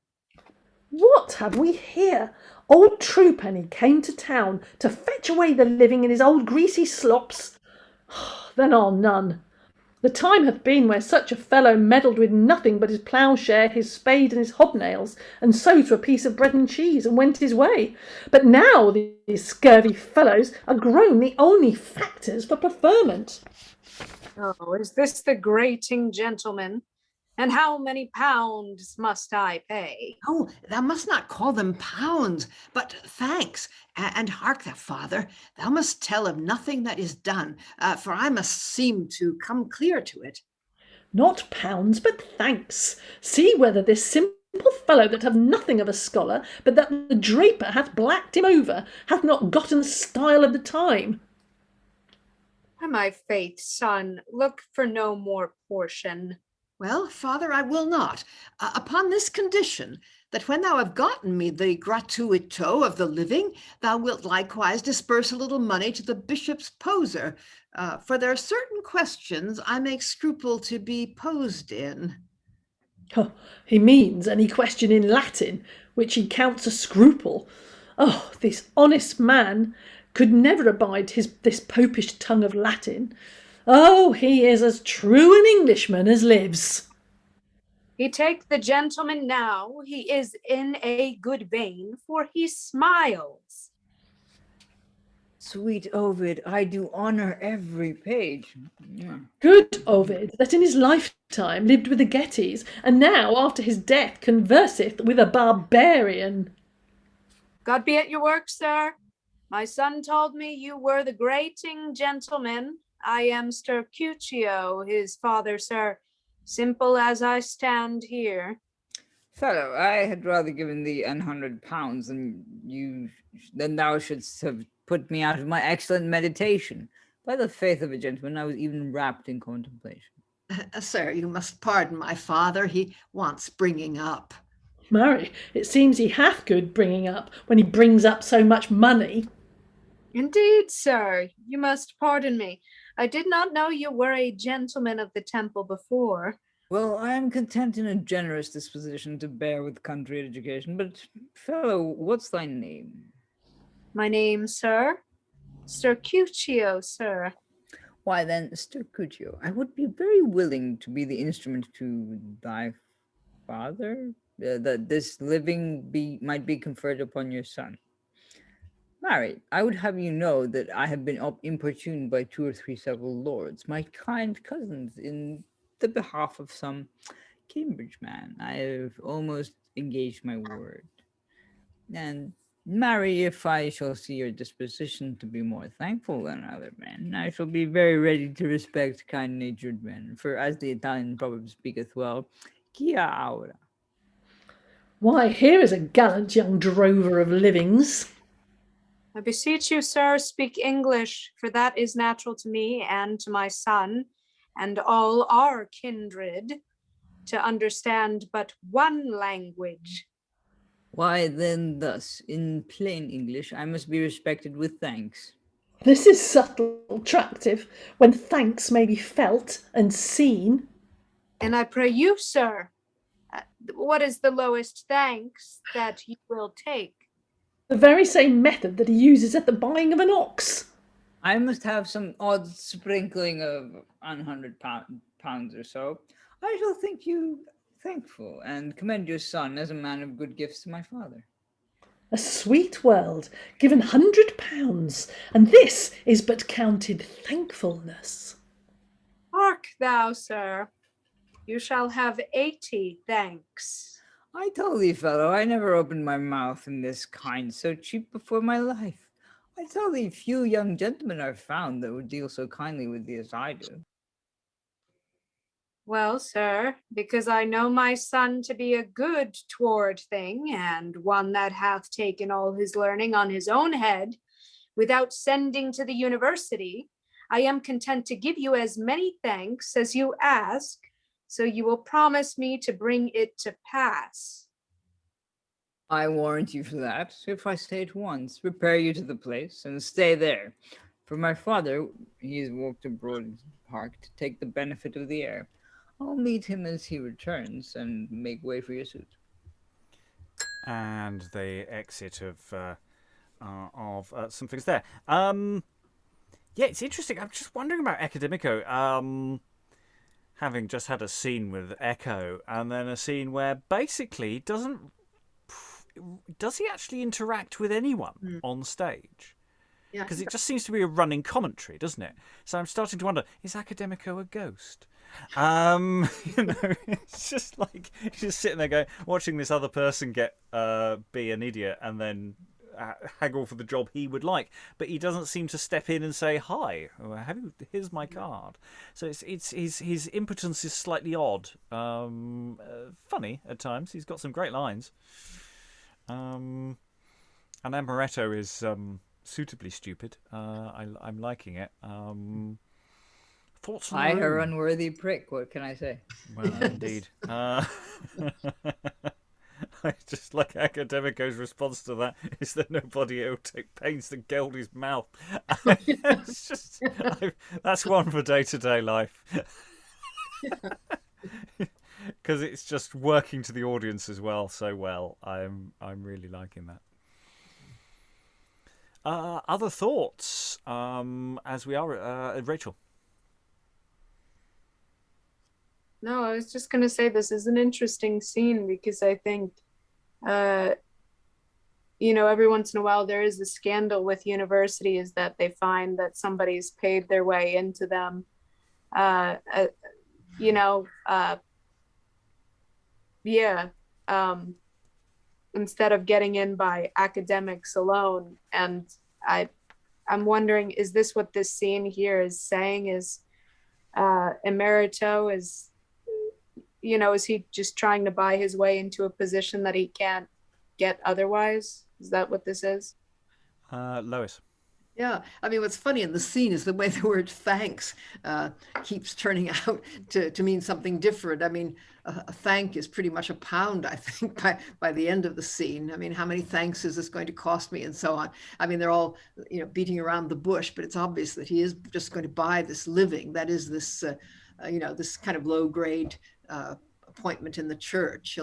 What have we here? Old Truepenny came to town to fetch away the living in his old greasy slops. Then I'll none. The time hath been where such a fellow meddled with nothing but his ploughshare, his spade, and his hobnails, and so to a piece of bread and cheese, and went his way. But now these scurvy fellows are grown the only factors for preferment. Oh, is this the grating gentleman? And how many pounds must I pay? Oh, thou must not call them pounds, but thanks. And hark thou, father, thou must tell of nothing that is done, for I must seem to come clear to it. Not pounds, but thanks. See whether this simple fellow that hath nothing of a scholar, but that the draper hath blacked him over, hath not gotten style of the time. By my faith, son, look for no more portion. Well, father, I will not, upon this condition, that when thou have gotten me the gratuito of the living, thou wilt likewise disperse a little money to the bishop's poser, for there are certain questions I make scruple to be posed in. Oh, he means any question in Latin, which he counts a scruple. Oh, this honest man could never abide this popish tongue of Latin. Oh, he is as true an Englishman as lives. He take the gentleman now, he is in a good vein, for he smiles. Sweet Ovid, I do honour every page. Good Ovid, that in his lifetime lived with the Gettys, and now after his death converseth with a barbarian. God be at your work, sir. My son told me you were the grating gentleman. I am Stercutio, his father, sir, simple as I stand here. Fellow, I had rather given thee £100 than thou shouldst have put me out of my excellent meditation. By the faith of a gentleman, I was even wrapped in contemplation. Sir, you must pardon my father. He wants bringing up. Marry, it seems he hath good bringing up when he brings up so much money. Indeed, sir, you must pardon me. I did not know you were a gentleman of the temple before. Well, I am content in a generous disposition to bear with country education, but fellow, what's thy name? My name, sir? Stercutio, sir. Why then, Stercutio, I would be very willing to be the instrument to thy father, that this living might be conferred upon your son. Marry, I would have you know that I have been importuned by 2 or 3 several lords, my kind cousins, in the behalf of some Cambridge man. I have almost engaged my word. And marry, if I shall see your disposition to be more thankful than other men, I shall be very ready to respect kind-natured men. For as the Italian proverb speaketh well, quia aura. Why, here is a gallant young drover of livings. I beseech you, sir, speak English, for that is natural to me and to my son, and all our kindred, to understand but one language. Why then thus, in plain English, I must be respected with thanks. This is subtle, attractive, when thanks may be felt and seen. And I pray you, sir, what is the lowest thanks that you will take? The very same method that he uses at the buying of an ox. I must have some odd sprinkling of £100 or so. I shall think you thankful and commend your son as a man of good gifts to my father. A sweet world, given £100, and this is but counted thankfulness. Hark thou, sir, you shall have 80 thanks. I told thee, fellow, I never opened my mouth in this kind so cheap before my life. I tell thee, few young gentlemen are found that would deal so kindly with thee as I do. Well, sir, because I know my son to be a good toward thing, and one that hath taken all his learning on his own head, without sending to the university, I am content to give you as many thanks as you ask, so you will promise me to bring it to pass. I warrant you for that. If I say it once, prepare you to the place, and stay there. For my father, he has walked abroad into the park to take the benefit of the air. I'll meet him as he returns, and make way for your suit. And the exit of some things there. Yeah, it's interesting. I'm just wondering about Academico. Having just had a scene with Echo, and then a scene where basically does he actually interact with anyone on stage? Yeah, Because it just seems to be a running commentary, doesn't it? So I'm starting to wonder: is Academico a ghost? It's just like he's just sitting there going, watching this other person be an idiot, and then haggle for the job he would like, but he doesn't seem to step in and say, "Hi, here's my card." So it's his impotence is slightly odd, funny at times. He's got some great lines, and Amoretto is suitably stupid. I'm liking it. Thoughts from I, the her room? unworthy prick. What can I say? Well, indeed. I just like Academico's response to that. Is there nobody who'll take pains to geld his mouth? It's just that's one for day-to-day life. Because it's just working to the audience as well so well. I'm really liking that. Other thoughts as we are, Rachael. No, I was just going to say this is an interesting scene because I think, every once in a while there is a scandal with universities that they find that somebody's paid their way into them. Instead of getting in by academics alone. And I'm wondering, is this what this scene here is saying? Is Immerato is he just trying to buy his way into a position that he can't get otherwise? Is that what this is? Lois. Yeah, I mean, what's funny in the scene is the way the word thanks keeps turning out to mean something different. I mean, a thank is pretty much a pound, I think, by the end of the scene. I mean, how many thanks is this going to cost me, and so on. I mean, they're all, beating around the bush, but it's obvious that he is just going to buy this living. That is this, this kind of low-grade appointment in the church.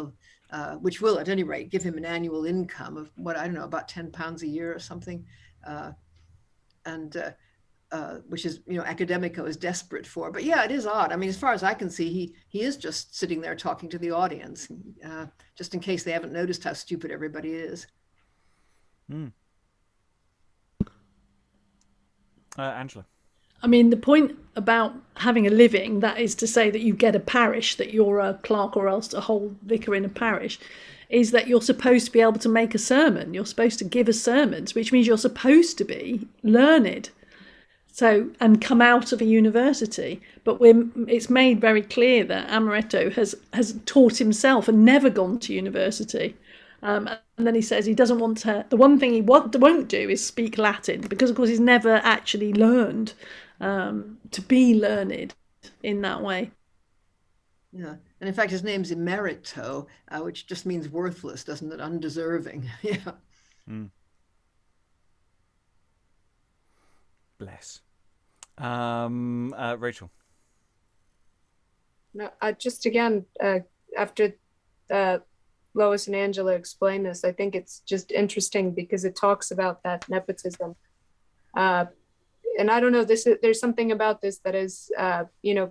Which will, at any rate, give him an annual income of about £10 a year or something. Which is, Academico is desperate for. But yeah, it is odd. I mean, as far as I can see, he is just sitting there talking to the audience, just in case they haven't noticed how stupid everybody is. Angela. I mean, the point about having a living, that is to say that you get a parish, that you're a clerk or else a whole vicar in a parish, is that you're supposed to be able to make a sermon. You're supposed to give a sermon, which means you're supposed to be learned. So, and come out of a university. But it's made very clear that Amoretto has taught himself and never gone to university. And then he says he doesn't want to. The one thing he won't do is speak Latin, because, of course, he's never actually learned to be learned in that way. Yeah, and in fact, his name's Immerito, which just means worthless, doesn't it? Undeserving. Yeah. Bless. Rachael. No, just again, after Lois and Angela explain this, I think it's just interesting because it talks about that nepotism. And I don't know, there's something about this that is,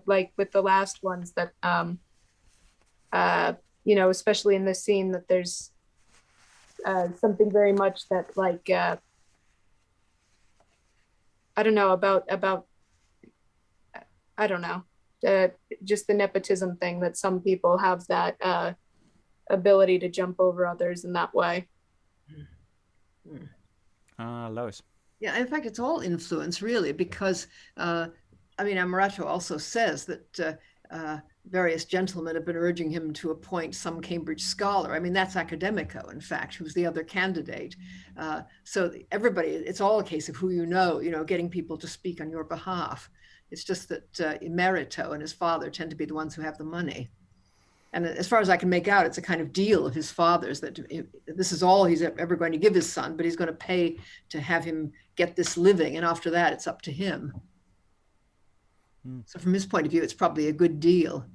like with the last ones that, especially in this scene, that there's something very much that, like, I don't know, about I don't know, just the nepotism thing, that some people have that ability to jump over others in that way. Lois. Yeah, in fact, it's all influence, really, because, Amoretto also says that various gentlemen have been urging him to appoint some Cambridge scholar. I mean, that's Academico, in fact, who's the other candidate. So everybody, it's all a case of who getting people to speak on your behalf. It's just that Immerato and his father tend to be the ones who have the money. And as far as I can make out, it's a kind of deal of his father's that this is all he's ever going to give his son, but he's going to pay to have him get this living. And after that, it's up to him. So from his point of view, it's probably a good deal.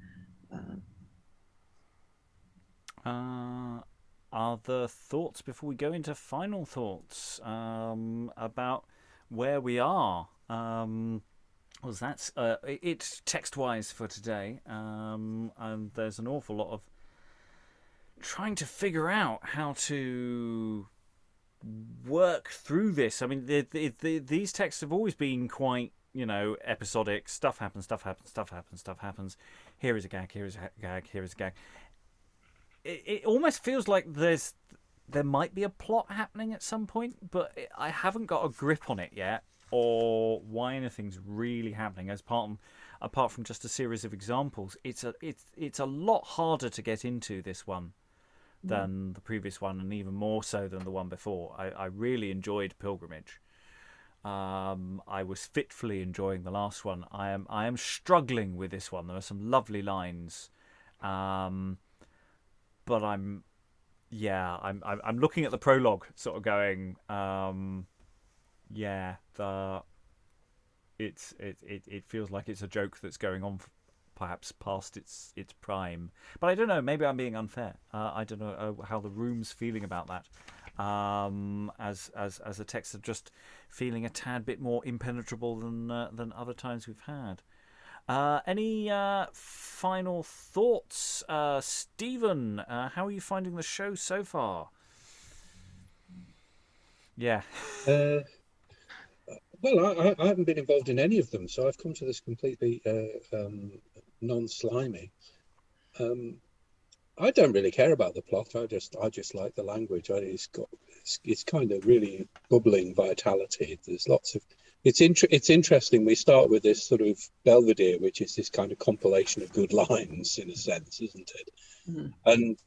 Other thoughts before we go into final thoughts about where we are? Well, that's it text-wise for today, and there's an awful lot of trying to figure out how to work through this. I mean, these texts have always been quite, episodic. Stuff happens. Here is a gag. Here is a gag. Here is a gag. It almost feels like there might be a plot happening at some point, but I haven't got a grip on it yet, or why anything's really happening. Apart from just a series of examples, it's a lot harder to get into this one than the previous one, and even more so than the one before. I really enjoyed Pilgrimage. I was fitfully enjoying the last one. I am struggling with this one. There are some lovely lines, but I'm looking at the prologue, sort of going, it feels like it's a joke that's going on perhaps past its prime. But I don't know. Maybe I'm being unfair. I don't know how the room's feeling about that. As a text of just feeling a tad bit more impenetrable than other times we've had. Any final thoughts, Stephen? How are you finding the show so far? Yeah. Well, I haven't been involved in any of them, so I've come to this completely non-slimy. I don't really care about the plot. I just like the language. It's kind of really bubbling vitality. There's lots of. It's interesting. We start with this sort of Belvedere, which is this kind of compilation of good lines, in a sense, isn't it? Mm. And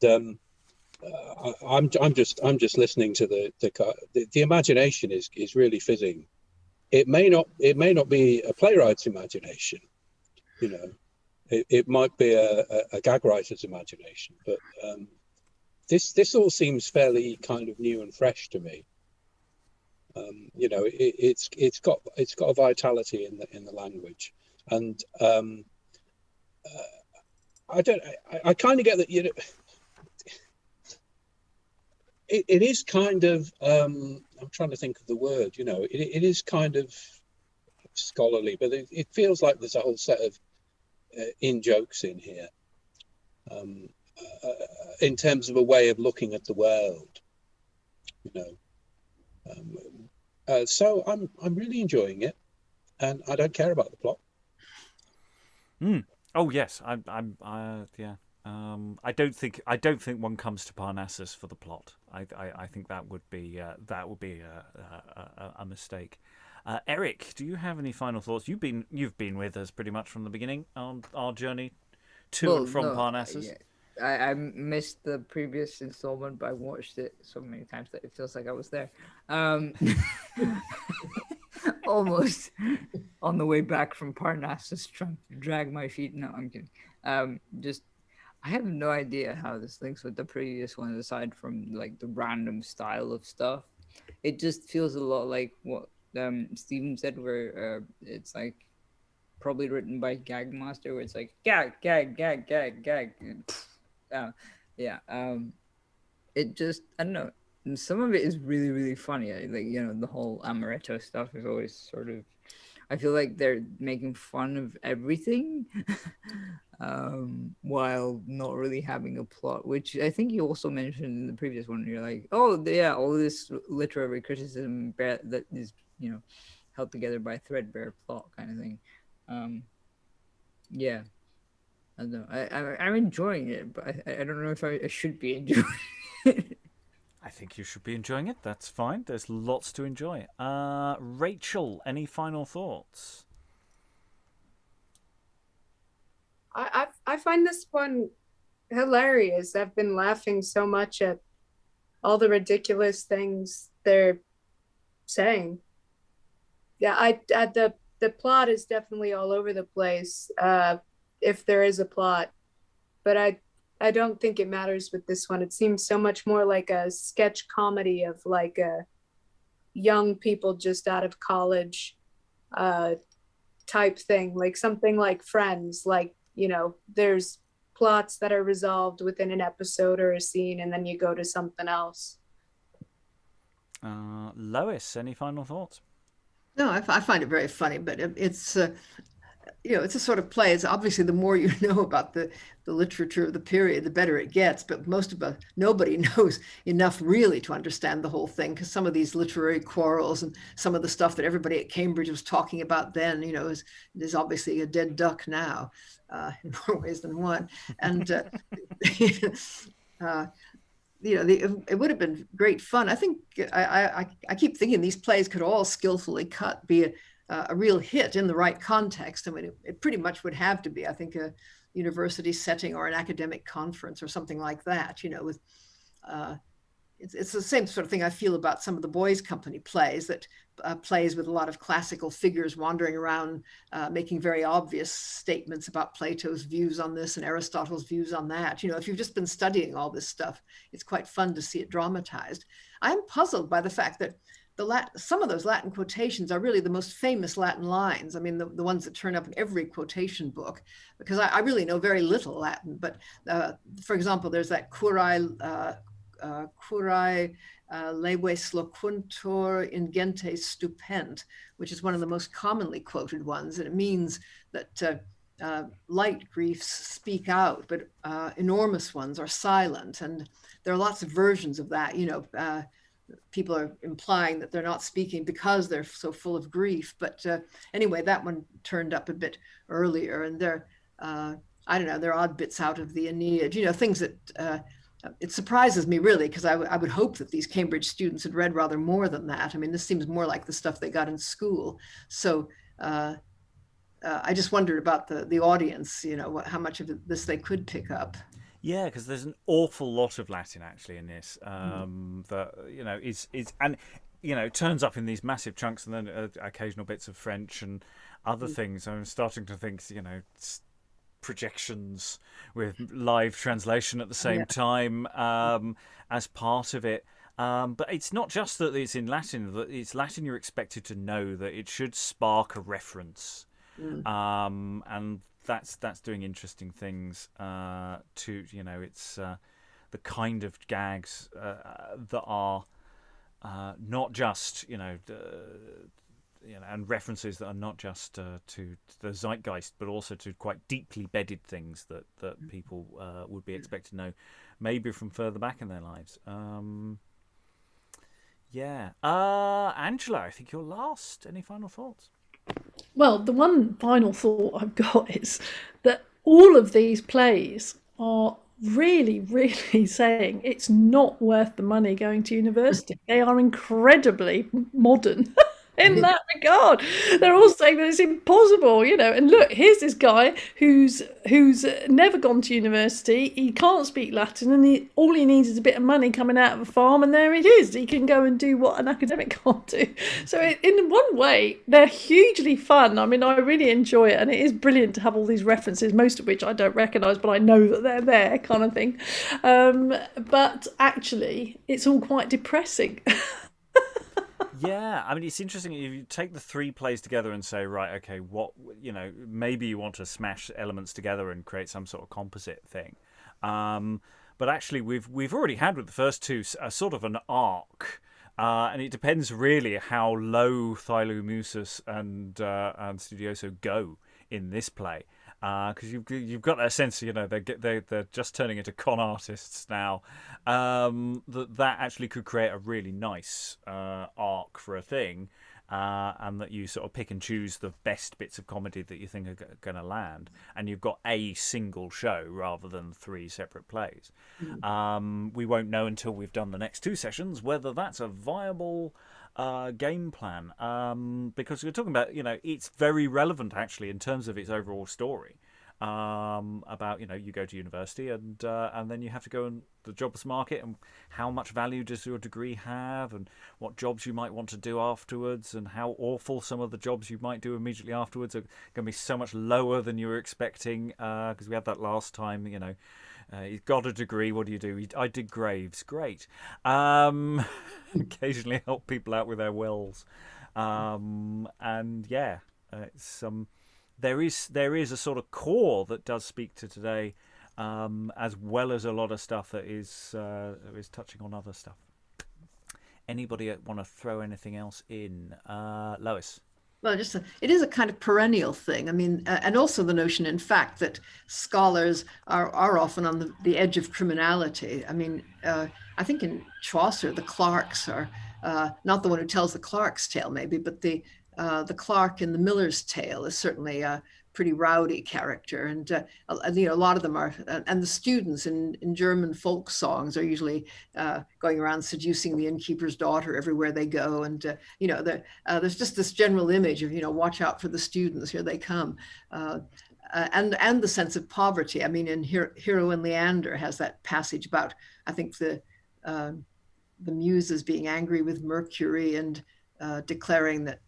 I'm just listening to the imagination is really fizzing. It may not be a playwright's imagination, you know. It might be a gag writer's imagination, but this all seems fairly kind of new and fresh to me. You know, it's got a vitality in the language, and I kind of get that, you know. It is kind of I'm trying to think of the word. You know, it is kind of scholarly, but it feels like there's a whole set of in jokes in here, in terms of a way of looking at the world, you know. So I'm really enjoying it, and I don't care about the plot. Oh yes, yeah. I don't think one comes to Parnassus for the plot. I think that would be a mistake. Eric, do you have any final thoughts? You've been with us pretty much from the beginning on our journey to and from Parnassus. Yeah. I missed the previous installment, but I watched it so many times that it feels like I was there. Almost on the way back from Parnassus, trying to drag my feet. No, I'm kidding. I have no idea how this links with the previous one, aside from like the random style of stuff. It just feels a lot like what Stephen said, where it's like probably written by Gag Master, where it's like gag, gag, gag, gag, gag. It just, I don't know. And some of it is really, really funny. Like, you know, the whole Amoretto stuff is always sort of, I feel like they're making fun of everything while not really having a plot, which I think you also mentioned in the previous one. You're like, oh, yeah, all this literary criticism that is, you know, held together by threadbare plot kind of thing. Yeah. I don't know. I'm enjoying it, but I don't know if I should be enjoying it. I think you should be enjoying it. That's fine. There's lots to enjoy. Rachael, any final thoughts? I find this one hilarious. I've been laughing so much at all the ridiculous things they're saying. Yeah, the plot is definitely all over the place, if there is a plot, but I don't think it matters with this one. It seems so much more like a sketch comedy of like a young people just out of college type thing, like something like Friends. Like, you know, there's plots that are resolved within an episode or a scene, and then you go to something else. Lois, any final thoughts? No, I find it very funny, but it's you know, it's a sort of play. It's obviously the more you know about the literature of the period, the better it gets. But nobody knows enough really to understand the whole thing, because some of these literary quarrels and some of the stuff that everybody at Cambridge was talking about then, you know, is obviously a dead duck now, in more ways than one. And you know, it would have been great fun. I think I keep thinking these plays could all skillfully cut be a real hit in the right context. I mean, it pretty much would have to be, I think, a university setting or an academic conference or something like that, you know, with, it's the same sort of thing I feel about some of the boys' company plays, that plays with a lot of classical figures wandering around, making very obvious statements about Plato's views on this and Aristotle's views on that. If you've just been studying all this stuff, it's quite fun to see it dramatized. I'm puzzled by the fact that some of those Latin quotations are really the most famous Latin lines. I mean, the ones that turn up in every quotation book, because I really know very little Latin. But for example, there's that curae leves loquuntur ingentes stupent, which is one of the most commonly quoted ones. And it means that light griefs speak out, but enormous ones are silent. And there are lots of versions of that. People are implying that they're not speaking because they're so full of grief. But anyway, that one turned up a bit earlier. And they're odd bits out of the Aeneid, things that it surprises me really, because I would hope that these Cambridge students had read rather more than that. I mean, this seems more like the stuff they got in school. So I just wondered about the audience, how much of this they could pick up. Yeah, because there's an awful lot of Latin actually in this that is and turns up in these massive chunks, and then occasional bits of French and other things. I'm starting to think projections with live translation at the same time as part of it. But it's not just that it's in Latin. That it's Latin you're expected to know, that it should spark a reference, and that's doing interesting things to it's the kind of gags that are not just and references that are not just to the zeitgeist, but also to quite deeply bedded things that people would be expected to know, maybe from further back in their lives. Angela, I think you're last. Any final thoughts? Well, the one final thought I've got is that all of these plays are really, really saying it's not worth the money going to university. They are incredibly modern in that regard. They're all saying that it's impossible, and look, here's this guy who's never gone to university. He can't speak Latin, and all he needs is a bit of money coming out of a farm, and there it is. He can go and do what an academic can't do. So in one way, they're hugely fun. I mean, I really enjoy it, and it is brilliant to have all these references, most of which I don't recognise, but I know that they're there, kind of thing. But actually, it's all quite depressing. Yeah, I mean, it's interesting if you take the three plays together and say, right, okay, what, maybe you want to smash elements together and create some sort of composite thing. But actually, we've already had with the first two a sort of an arc, and it depends really how low Philomusus and Studioso go in this play. Because you've got that sense, they're just turning into con artists now. That actually could create a really nice arc for a thing, and that you sort of pick and choose the best bits of comedy that you think are going to land, and you've got a single show rather than three separate plays. We won't know until we've done the next two sessions whether that's a viable game plan, because we're talking about it's very relevant actually in terms of its overall story, about you go to university and then you have to go in the jobs market, and how much value does your degree have, and what jobs you might want to do afterwards, and how awful some of the jobs you might do immediately afterwards are going to be so much lower than you were expecting, because we had that last time. He's got a degree. What do you do? I dig graves. Great. Occasionally help people out with their wills. It's there is a sort of core that does speak to today, as well as a lot of stuff that is touching on other stuff. Anybody want to throw anything else in? Lois. Well, it is a kind of perennial thing. I mean, and also the notion, in fact, that scholars are often on the edge of criminality. I mean, I think in Chaucer, the clerks are not the one who tells the clerk's tale, maybe, but the clerk in the Miller's Tale is certainly a pretty rowdy character, and a lot of them are, and the students in German folk songs are usually going around seducing the innkeeper's daughter everywhere they go, and there's just this general image of watch out for the students, here they come, and the sense of poverty. I mean, in Hero and Leander has that passage about, I think, the the Muses being angry with Mercury and declaring that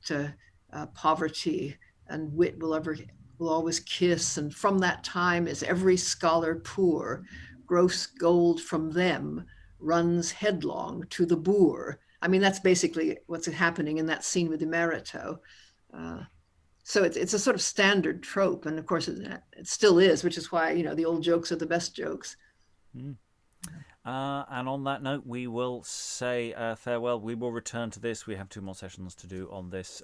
poverty and wit will always kiss, and from that time is every scholar poor. Gross gold from them runs headlong to the boor. I mean, that's basically what's happening in that scene with Immerato. So it's a sort of standard trope, and of course it still is, which is why the old jokes are the best jokes. And on that note, we will say farewell. We will return to this. We have 2 more sessions to do on this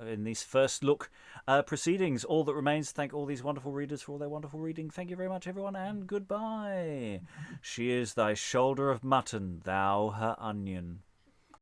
in these first look proceedings. All that remains, thank all these wonderful readers for all their wonderful reading. Thank you very much, everyone, and goodbye. She is thy shoulder of mutton, thou her onion.